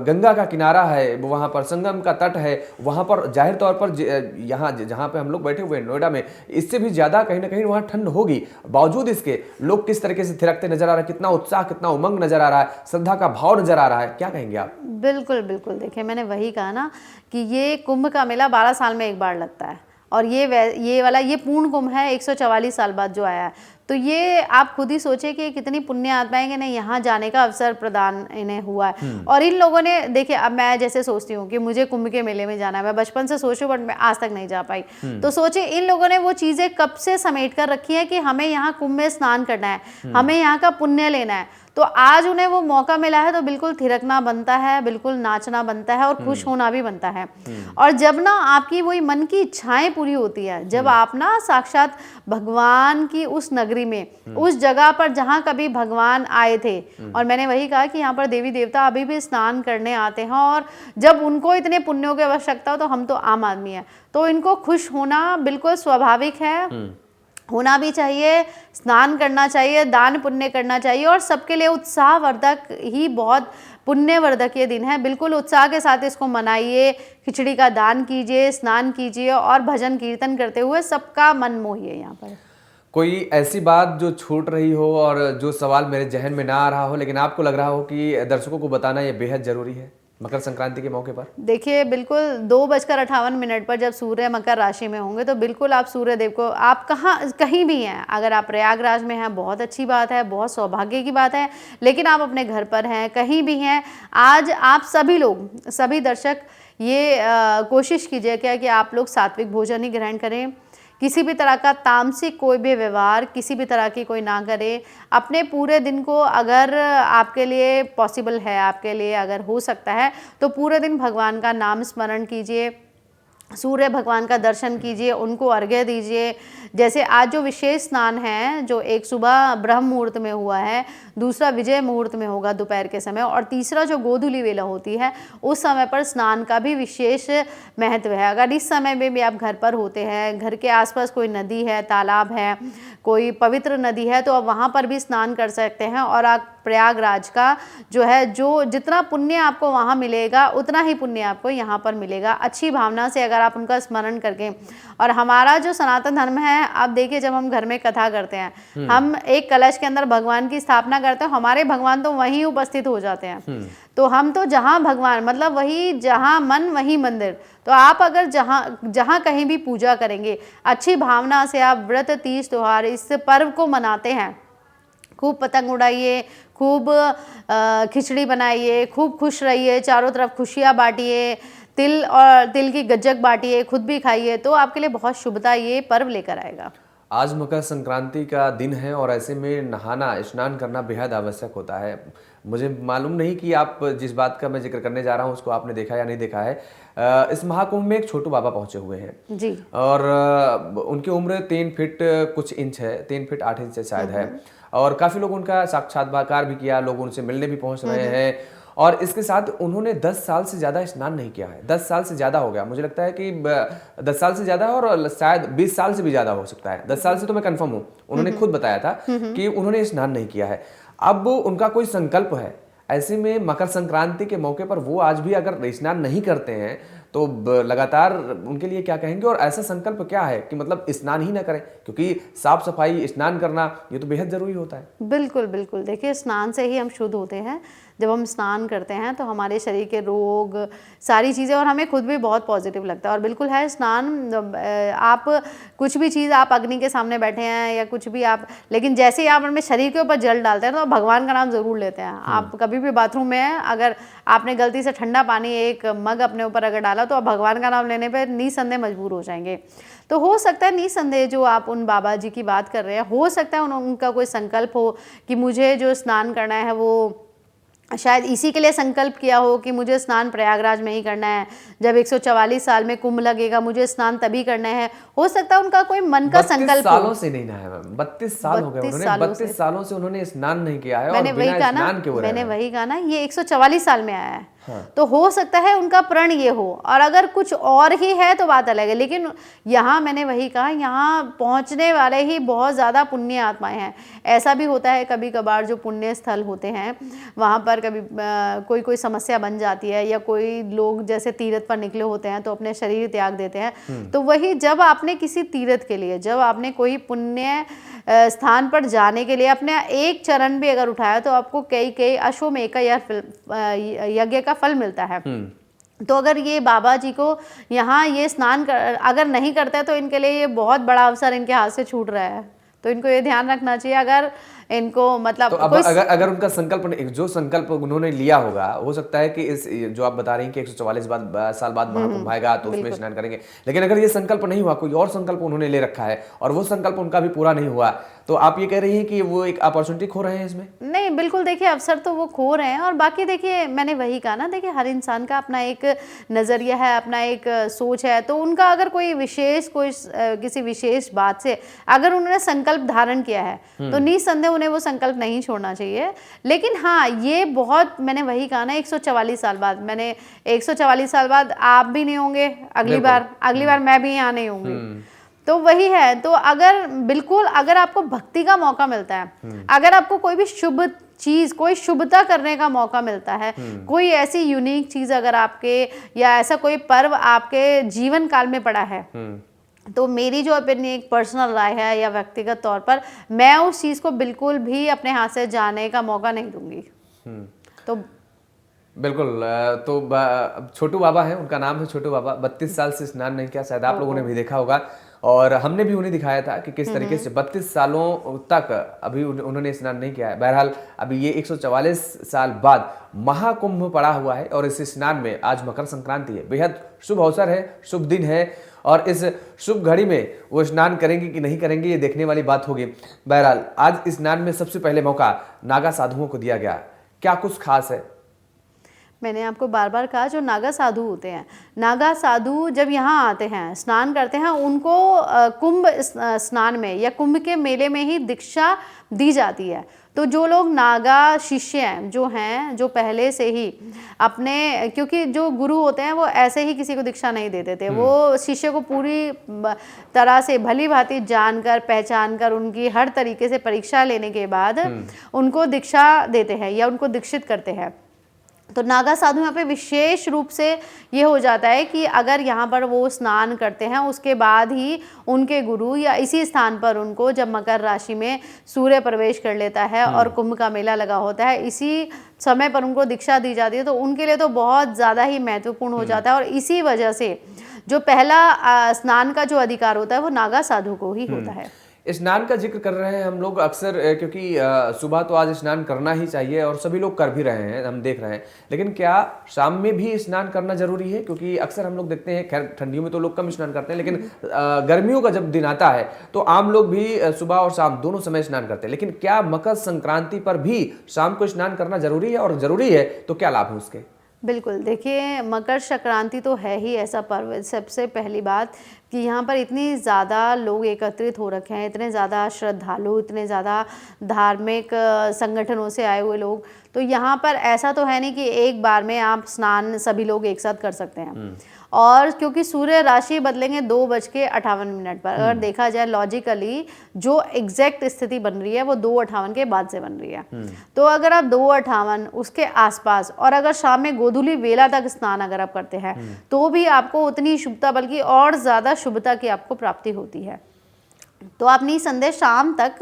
गंगा का किनारा है, वहां पर संगम का तट है, वहां पर जाहिर तौर पर यहाँ जहां पे हम लोग बैठे हुए हैं नोएडा में, इससे भी ज्यादा कहीं ना कहीं वहां ठंड होगी। बावजूद इसके लोग किस तरीके से थिरकते नजर आ रहे हैं, कितना उत्साह, कितना उमंग नजर आ रहा है, श्रद्धा का भाव नजर आ रहा है, क्या कहेंगे आप? बिल्कुल बिल्कुल, देखिए मैंने वही कहा ना कि ये कुंभ का मेला 12 साल में एक बार लगता है और ये वाला ये पूर्ण कुंभ है 144 साल बाद जो आया है। तो ये आप खुद ही सोचे कि कितनी पुण्य आत्माएं कि नहीं यहाँ जाने का अवसर प्रदान इन्हें हुआ है। और इन लोगों ने देखिए, अब मैं जैसे सोचती हूँ कि मुझे कुंभ के मेले में जाना है, मैं बचपन से सोचूं बट मैं आज तक नहीं जा पाई। तो सोचे इन लोगों ने वो चीजें कब से समेट कर रखी है कि हमें यहाँ कुंभ में स्नान करना है, हमें यहाँ का पुण्य लेना है। तो आज उन्हें वो मौका मिला है तो बिल्कुल थिरकना बनता है, बिल्कुल नाचना बनता है और खुश होना भी बनता है। और जब ना आपकी वही मन की इच्छाएं पूरी होती है, जब आप ना साक्षात भगवान की उस नगरी में, उस जगह पर जहाँ कभी भगवान आए थे, और मैंने वही कहा कि यहाँ पर देवी देवता अभी भी स्नान करने आते हैं, और जब उनको इतने पुण्यों की आवश्यकता हो तो हम तो आम आदमी हैं, तो इनको खुश होना बिल्कुल स्वाभाविक है, होना भी चाहिए, स्नान करना चाहिए, दान पुण्य करना चाहिए। और सबके लिए उत्साहवर्धक ही बहुत पुण्यवर्धक ये दिन है। बिल्कुल उत्साह के साथ इसको मनाइए, खिचड़ी का दान कीजिए, स्नान कीजिए और भजन कीर्तन करते हुए सबका मन मोहिए। यहाँ पर कोई ऐसी बात जो छूट रही हो और जो सवाल मेरे जहन में ना आ रहा हो लेकिन आपको लग रहा हो कि दर्शकों को बताना ये बेहद जरूरी है मकर संक्रांति के मौके पर? देखिए, बिल्कुल 2:58 पर जब सूर्य मकर राशि में होंगे तो बिल्कुल आप सूर्य देव को, आप कहीं भी हैं, अगर आप प्रयागराज में हैं बहुत अच्छी बात है, बहुत सौभाग्य की बात है, लेकिन आप अपने घर पर हैं, कहीं भी हैं, आज आप सभी लोग, सभी दर्शक ये कोशिश कीजिए क्या कि आप लोग सात्विक भोजन ही ग्रहण करें, किसी भी तरह का तामसिक कोई भी व्यवहार किसी भी तरह की कोई ना करे। अपने पूरे दिन को अगर आपके लिए पॉसिबल है, आपके लिए अगर हो सकता है तो पूरे दिन भगवान का नाम स्मरण कीजिए, सूर्य भगवान का दर्शन कीजिए, उनको अर्घ्य दीजिए। जैसे आज जो विशेष स्नान है, जो एक सुबह ब्रह्म मुहूर्त में हुआ है, दूसरा विजय मुहूर्त में होगा दोपहर के समय, और तीसरा जो गोधूली वेला होती है उस समय पर स्नान का भी विशेष महत्व है। अगर इस समय में भी आप घर पर होते हैं, घर के आसपास कोई नदी है, तालाब है, कोई पवित्र नदी है, तो आप वहाँ पर भी स्नान कर सकते हैं। और आप प्रयागराज का जो है, जो जितना पुण्य आपको वहाँ मिलेगा उतना ही पुण्य आपको यहाँ पर मिलेगा। अच्छी भावना से अगर आप उनका स्मरण करके, और हमारा जो सनातन धर्म है, आप देखिए जब हम घर में कथा करते हैं, हम एक कलश के अंदर भगवान की स्थापना करते हैं, हमारे भगवान तो वहीं उपस्थित हो जाते हैं। तो हम तो जहाँ भगवान, मतलब वही जहाँ मन वहीं मंदिर। तो आप अगर जहाँ कहीं भी पूजा करेंगे, अच्छी भावना से आप व्रत, तीज, त्योहार, इस पर्व को मनाते हैं, खूब पतंग उड़ाइए, खूब खिचड़ी बनाइए, खूब खुश रहिए, चारों तरफ खुशियाँ बांटिए, तिल की गज्जक बांटिए, खुद भी खाइए, तो आपके लिए बहुत शुभता ये पर्व लेकर आएगा। आज मकर संक्रांति का दिन है और ऐसे में नहाना, स्नान करना बेहद आवश्यक होता है। मुझे मालूम नहीं कि आप जिस बात का मैं जिक्र करने जा रहा हूँ उसको आपने देखा या नहीं देखा है। इस महाकुंभ में एक छोटू बाबा पहुंचे हुए हैं जी, और उनकी उम्र 3 फीट कुछ इंच है, 3 फीट 8 इंच शायद है, और काफी लोग उनका साक्षात्कार भी किया, लोग उनसे मिलने भी पहुंच रहे हैं। और इसके साथ उन्होंने 10 साल से ज्यादा स्नान नहीं किया है। 10 साल से ज्यादा हो गया, मुझे लगता है कि 10 साल से ज्यादा है और शायद 20 साल से भी ज्यादा हो सकता है। 10 साल से तो मैं कंफर्म हूँ, उन्होंने खुद बताया था कि उन्होंने स्नान नहीं किया है। अब उनका कोई संकल्प है, ऐसे में मकर संक्रांति के मौके पर वो आज भी अगर स्नान नहीं करते हैं तो लगातार उनके लिए क्या कहेंगे? और ऐसा संकल्प क्या है कि मतलब स्नान ही ना करें, क्योंकि साफ सफाई, स्नान करना ये तो बेहद जरूरी होता है। बिल्कुल बिल्कुल। देखिए, स्नान से ही हम शुद्ध होते हैं। जब हम स्नान करते हैं तो हमारे शरीर के रोग, सारी चीज़ें, और हमें खुद भी बहुत पॉजिटिव लगता है। और बिल्कुल है स्नान, आप कुछ भी चीज़, आप अग्नि के सामने बैठे हैं या कुछ भी आप, लेकिन जैसे ही आप अपने शरीर के ऊपर जल डालते हैं तो भगवान का नाम ज़रूर लेते हैं। आप कभी भी बाथरूम में हैं, अगर आपने गलती से ठंडा पानी एक मग अपने ऊपर अगर डाला तो आप भगवान का नाम लेने पर निसंदेह मजबूर हो जाएंगे। तो हो सकता है निसंदेह जो आप उन बाबा जी की बात कर रहे हैं, हो सकता है उनका कोई संकल्प हो कि मुझे जो स्नान करना है वो शायद इसी के लिए संकल्प किया हो कि मुझे स्नान प्रयागराज में ही करना है, जब 144 साल में कुंभ लगेगा मुझे स्नान तभी करना है। हो सकता है उनका कोई मन का संकल्प हो। 32 सालों से नहीं नहाया मैम, 32 साल हो गए उन्होंने, 32 सालों से उन्होंने स्नान नहीं किया है। मैंने वही कहा ना, ये 144 साल में आया है। तो हो सकता है उनका प्रण ये हो, और अगर कुछ और ही है तो बात अलग है। लेकिन यहाँ मैंने वही कहा, यहाँ पहुँचने वाले ही बहुत ज़्यादा पुण्य आत्माएं हैं। ऐसा भी होता है कभी कभार जो पुण्य स्थल होते हैं वहाँ पर कभी कोई समस्या बन जाती है, या कोई लोग जैसे तीर्थ पर निकले होते हैं तो अपने शरीर त्याग देते हैं। तो वही जब आपने किसी तीर्थ के लिए, जब आपने कोई पुण्य स्थान पर जाने के लिए अपने एक चरण भी अगर उठाया तो आपको कई अश्वमेध यज्ञ का फल मिलता है। तो अगर ये बाबा जी को यहाँ ये स्नान अगर नहीं करते हैं तो इनके लिए ये बहुत बड़ा अवसर इनके हाथ से छूट रहा है। तो इनको ये ध्यान रखना चाहिए। अगर इनको मतलब तो अब अगर उनका संकल्प जो संकल्प उन्होंने लिया होगा, हो सकता है कि इस जो आप बता रही हैं कि 144 साल बाद महाकुंभ आएगा तो उसमें स्नान करेंगे, लेकिन अगर ये संकल्प नहीं हुआ, कोई और संकल्प उन्होंने ले रखा है और वो संकल्प उनका भी पूरा नहीं हुआ, तो आप ये कह रही हैं कि वो एक अपॉर्चुनिटी खो रहे हैं इसमें? नहीं, बिल्कुल देखिए अवसर तो वो खो रहे हैं। और बाकी देखिए मैंने वही कहा ना, देखिए हर इंसान का अपना एक नज़रिया है, अपना एक सोच है। तो उनका अगर कोई किसी विशेष बात से अगर उन्होंने संकल्प धारण किया है तो निसंदेह उन्हें वो संकल्प नहीं छोड़ना चाहिए। लेकिन हाँ, ये बहुत, मैंने वही कहा ना, 144 साल बाद, 144 साल बाद आप भी नहीं होंगे, अगली बार मैं भी यहाँ नहीं होंगी। तो वही है। तो अगर बिल्कुल अगर आपको भक्ति का मौका मिलता है, अगर आपको कोई भी शुभ चीज, कोई शुभता करने का मौका मिलता है, कोई ऐसी यूनिक चीज अगर आपके, या ऐसा कोई पर्व आपके जीवन काल में पड़ा है, तो मेरी जो अपनी एक पर्सनल राय है या व्यक्तिगत तौर पर, मैं उस चीज को बिल्कुल भी अपने हाथ से जाने का मौका नहीं दूंगी। तो बिल्कुल। तो छोटू बाबा है, उनका नाम है छोटू बाबा, 32 साल से स्नान नहीं किया, शायद आप लोगों ने भी देखा होगा और हमने भी उन्हें दिखाया था कि किस तरीके से 32 सालों तक अभी उन्होंने स्नान नहीं किया है। बहरहाल अभी ये 144 साल बाद महाकुंभ पड़ा हुआ है और इस स्नान में आज मकर संक्रांति है, बेहद शुभ अवसर है, शुभ दिन है और इस शुभ घड़ी में वो स्नान करेंगे कि नहीं करेंगे ये देखने वाली बात होगी। बहरहाल आज स्नान में सबसे पहले मौका नागा साधुओं को दिया गया, क्या कुछ खास है? मैंने आपको बार बार कहा, जो नागा साधु होते हैं, नागा साधु जब यहाँ आते हैं, स्नान करते हैं, उनको कुंभ स्नान में या कुंभ के मेले में ही दीक्षा दी जाती है। तो जो लोग नागा शिष्य हैं, जो पहले से ही अपने, क्योंकि जो गुरु होते हैं वो ऐसे ही किसी को दीक्षा नहीं देते थे, वो शिष्य को पूरी तरह से भली भांति जानकर, पहचान कर, उनकी हर तरीके से परीक्षा लेने के बाद उनको दीक्षा देते हैं या उनको दीक्षित करते हैं। तो नागा साधु यहाँ पे विशेष रूप से ये हो जाता है कि अगर यहाँ पर वो स्नान करते हैं, उसके बाद ही उनके गुरु या इसी स्थान पर उनको, जब मकर राशि में सूर्य प्रवेश कर लेता है और कुंभ का मेला लगा होता है, इसी समय पर उनको दीक्षा दी जाती है, तो उनके लिए तो बहुत ज़्यादा ही महत्वपूर्ण हो जाता है। और इसी वजह से जो पहला स्नान का जो अधिकार होता है वो नागा साधु को ही होता है। स्नान का जिक्र कर रहे हैं हम लोग अक्सर, क्योंकि सुबह तो आज स्नान करना ही चाहिए और सभी लोग कर भी रहे हैं, हम देख रहे हैं, लेकिन क्या शाम में भी स्नान करना जरूरी है? क्योंकि अक्सर हम लोग देखते हैं, खैर ठंडियों में तो लोग कम स्नान करते हैं, लेकिन गर्मियों का जब दिन आता है तो आम लोग भी सुबह और शाम दोनों समय स्नान करते हैं। लेकिन क्या मकर संक्रांति पर भी शाम को स्नान करना जरूरी है, और जरूरी है तो क्या लाभ है उसके? बिल्कुल, देखिए मकर संक्रांति तो है ही ऐसा पर्व, सबसे पहली बात कि यहाँ पर इतनी ज़्यादा लोग एकत्रित हो रखे हैं, इतने ज़्यादा श्रद्धालु, इतने ज़्यादा धार्मिक संगठनों से आए हुए लोग, तो यहाँ पर ऐसा तो है नहीं कि एक बार में आप स्नान सभी लोग एक साथ कर सकते हैं। और क्योंकि सूर्य राशि बदलेंगे 2:58 पर, अगर देखा जाए लॉजिकली जो एग्जैक्ट स्थिति बन रही है वो 2:58 के बाद से बन रही है। तो अगर आप 2:58 उसके आसपास, और अगर शाम में गोधूली वेला तक स्नान अगर आप करते हैं तो भी आपको उतनी शुभता, बल्कि और ज़्यादा शुभता की आपको प्राप्ति होती है। तो आप निसंदेह शाम तक,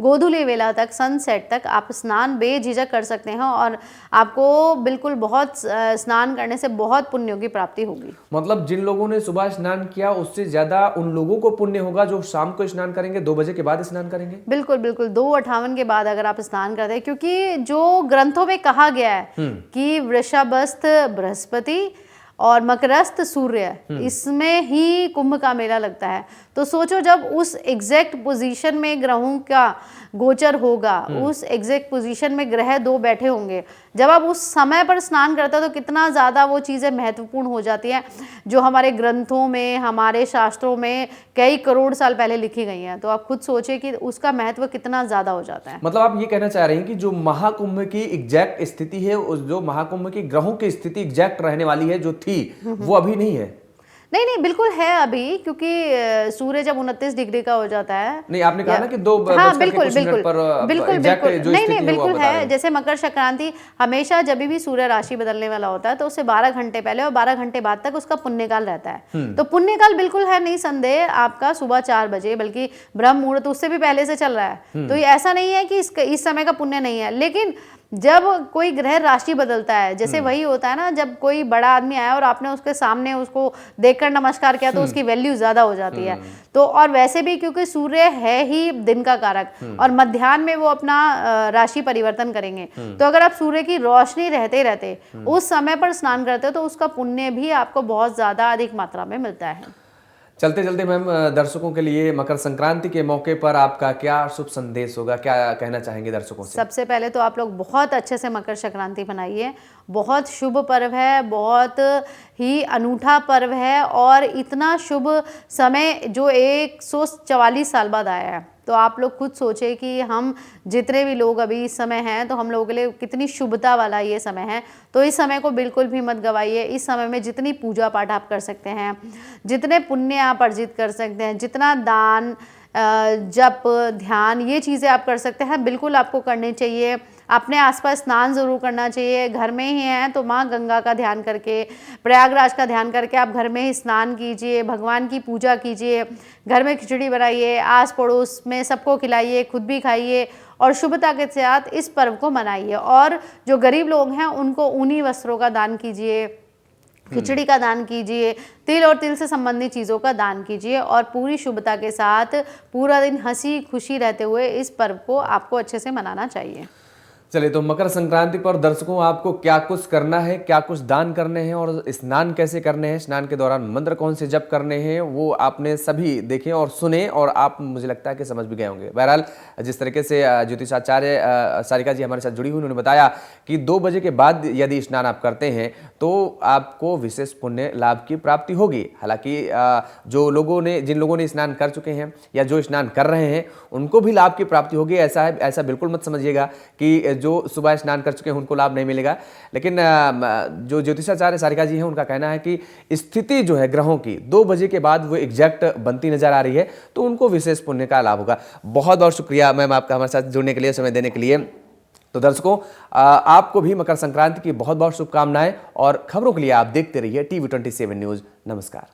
गोधूली वेला तक, सनसेट तक आप स्नान बेझिझक कर सकते हैं और आपको बिल्कुल बहुत स्नान करने से बहुत पुण्यों की प्राप्ति होगी। मतलब जिन लोगों ने सुबह स्नान किया उससे ज्यादा उन लोगों को पुण्य होगा जो शाम को स्नान करेंगे, 2 बजे के बाद स्नान करेंगे। बिल्कुल बिल्कुल, 2:58 के बाद अगर आप स्नान करते हैं, क्योंकि जो ग्रंथों में कहा गया है कि वृषभस्थ बृहस्पति और मकरस्थ सूर्य, इसमें ही कुंभ का मेला लगता है। तो सोचो जब उस एग्जैक्ट पोजीशन में ग्रहों का गोचर होगा, उस एग्जैक्ट पोजीशन में ग्रह 2 बैठे होंगे, जब आप उस समय पर स्नान करते हो तो कितना ज़्यादा वो चीज़ें महत्वपूर्ण हो जाती हैं जो हमारे ग्रंथों में, हमारे शास्त्रों में कई करोड़ साल पहले लिखी गई हैं। तो आप खुद सोचिए कि उसका महत्व कितना ज़्यादा हो जाता है। मतलब आप ये कहना चाह रहे हैं कि जो महाकुंभ की एग्जैक्ट स्थिति है, जो महाकुंभ की ग्रहों की स्थिति एग्जैक्ट रहने वाली है, जो थी वो अभी नहीं है? नहीं नहीं, बिल्कुल है अभी, क्योंकि सूर्य जब 29 डिग्री का हो जाता है। नहीं, आपने कहा ना कि 2 हाँ, बिल्कुल बिल्कुल बिल्कुल बिल्कुल, नहीं बिल्कुल है। जैसे मकर संक्रांति हमेशा जब भी सूर्य राशि बदलने वाला होता है तो उससे 12 घंटे पहले और 12 घंटे बाद तक उसका पुण्यकाल रहता है। तो पुण्यकाल बिल्कुल है, नहीं संदेह, आपका सुबह 4 बजे, बल्कि ब्रह्म मुहूर्त उससे भी पहले से चल रहा है। तो ये ऐसा नहीं है कि इस समय का पुण्य नहीं है, लेकिन जब कोई ग्रह राशि बदलता है, जैसे वही होता है ना, जब कोई बड़ा आदमी आया और आपने उसके सामने उसको देखकर नमस्कार किया तो उसकी वैल्यू ज्यादा हो जाती है। तो और वैसे भी क्योंकि सूर्य है ही दिन का कारक और मध्याह्न में वो अपना राशि परिवर्तन करेंगे, तो अगर आप सूर्य की रोशनी रहते रहते उस समय पर स्नान करते हो तो उसका पुण्य भी आपको बहुत ज्यादा अधिक मात्रा में मिलता है। चलते चलते मैम, दर्शकों के लिए मकर संक्रांति के मौके पर आपका क्या शुभ संदेश होगा, क्या कहना चाहेंगे दर्शकों से? सबसे पहले तो आप लोग बहुत अच्छे से मकर संक्रांति मनाइए। बहुत शुभ पर्व है, बहुत ही अनूठा पर्व है और इतना शुभ समय जो 144 साल बाद आया है। तो आप लोग खुद सोचे कि हम जितने भी लोग अभी इस समय हैं तो हम लोगों के लिए कितनी शुभता वाला ये समय है। तो इस समय को बिल्कुल भी मत गवाइए। इस समय में जितनी पूजा पाठ आप कर सकते हैं, जितने पुण्य आप अर्जित कर सकते हैं, जितना दान, जप, ध्यान, ये चीज़ें आप कर सकते हैं, बिल्कुल आपको करनी चाहिए। अपने आसपास स्नान ज़रूर करना चाहिए। घर में ही हैं तो माँ गंगा का ध्यान करके, प्रयागराज का ध्यान करके आप घर में ही स्नान कीजिए, भगवान की पूजा कीजिए, घर में खिचड़ी बनाइए, आस पड़ोस में सबको खिलाइए, खुद भी खाइए और शुभता के साथ इस पर्व को मनाइए। और जो गरीब लोग हैं उनको ऊनी वस्त्रों का दान कीजिए, खिचड़ी का दान कीजिए, तिल और तिल से संबंधित चीज़ों का दान कीजिए और पूरी शुभता के साथ पूरा दिन हंसी खुशी रहते हुए इस पर्व को आपको अच्छे से मनाना चाहिए। चलिए, तो मकर संक्रांति पर दर्शकों आपको क्या कुछ करना है, क्या कुछ दान करने हैं और स्नान कैसे करने हैं, स्नान के दौरान मंत्र कौन से जप करने हैं, वो आपने सभी देखे और सुने और आप मुझे लगता है कि समझ भी गए होंगे। बहरहाल, जिस तरीके से ज्योतिषाचार्य सारिका जी हमारे साथ जुड़ी हुई, उन्होंने बताया कि 2 बजे के बाद यदि स्नान आप करते हैं तो आपको विशेष पुण्य लाभ की प्राप्ति होगी। हालांकि जिन लोगों ने स्नान कर चुके हैं या जो स्नान कर रहे हैं उनको भी लाभ की प्राप्ति होगी। ऐसा बिल्कुल मत समझिएगा कि जो सुबह स्नान कर चुके हैं उनको लाभ नहीं मिलेगा। लेकिन जो ज्योतिषाचार्य सारिका जी हैं उनका कहना है कि स्थिति जो है ग्रहों की 2 बजे के बाद वो एग्जैक्ट बनती नजर आ रही है, तो उनको विशेष पुण्य का लाभ होगा। बहुत बहुत शुक्रिया मैम आपका हमारे साथ जुड़ने के लिए, समय देने के लिए। तो दर्शकों, आपको भी मकर संक्रांति की बहुत बहुत शुभकामनाएं और खबरों के लिए आप देखते रहिए TV 27 न्यूज। नमस्कार।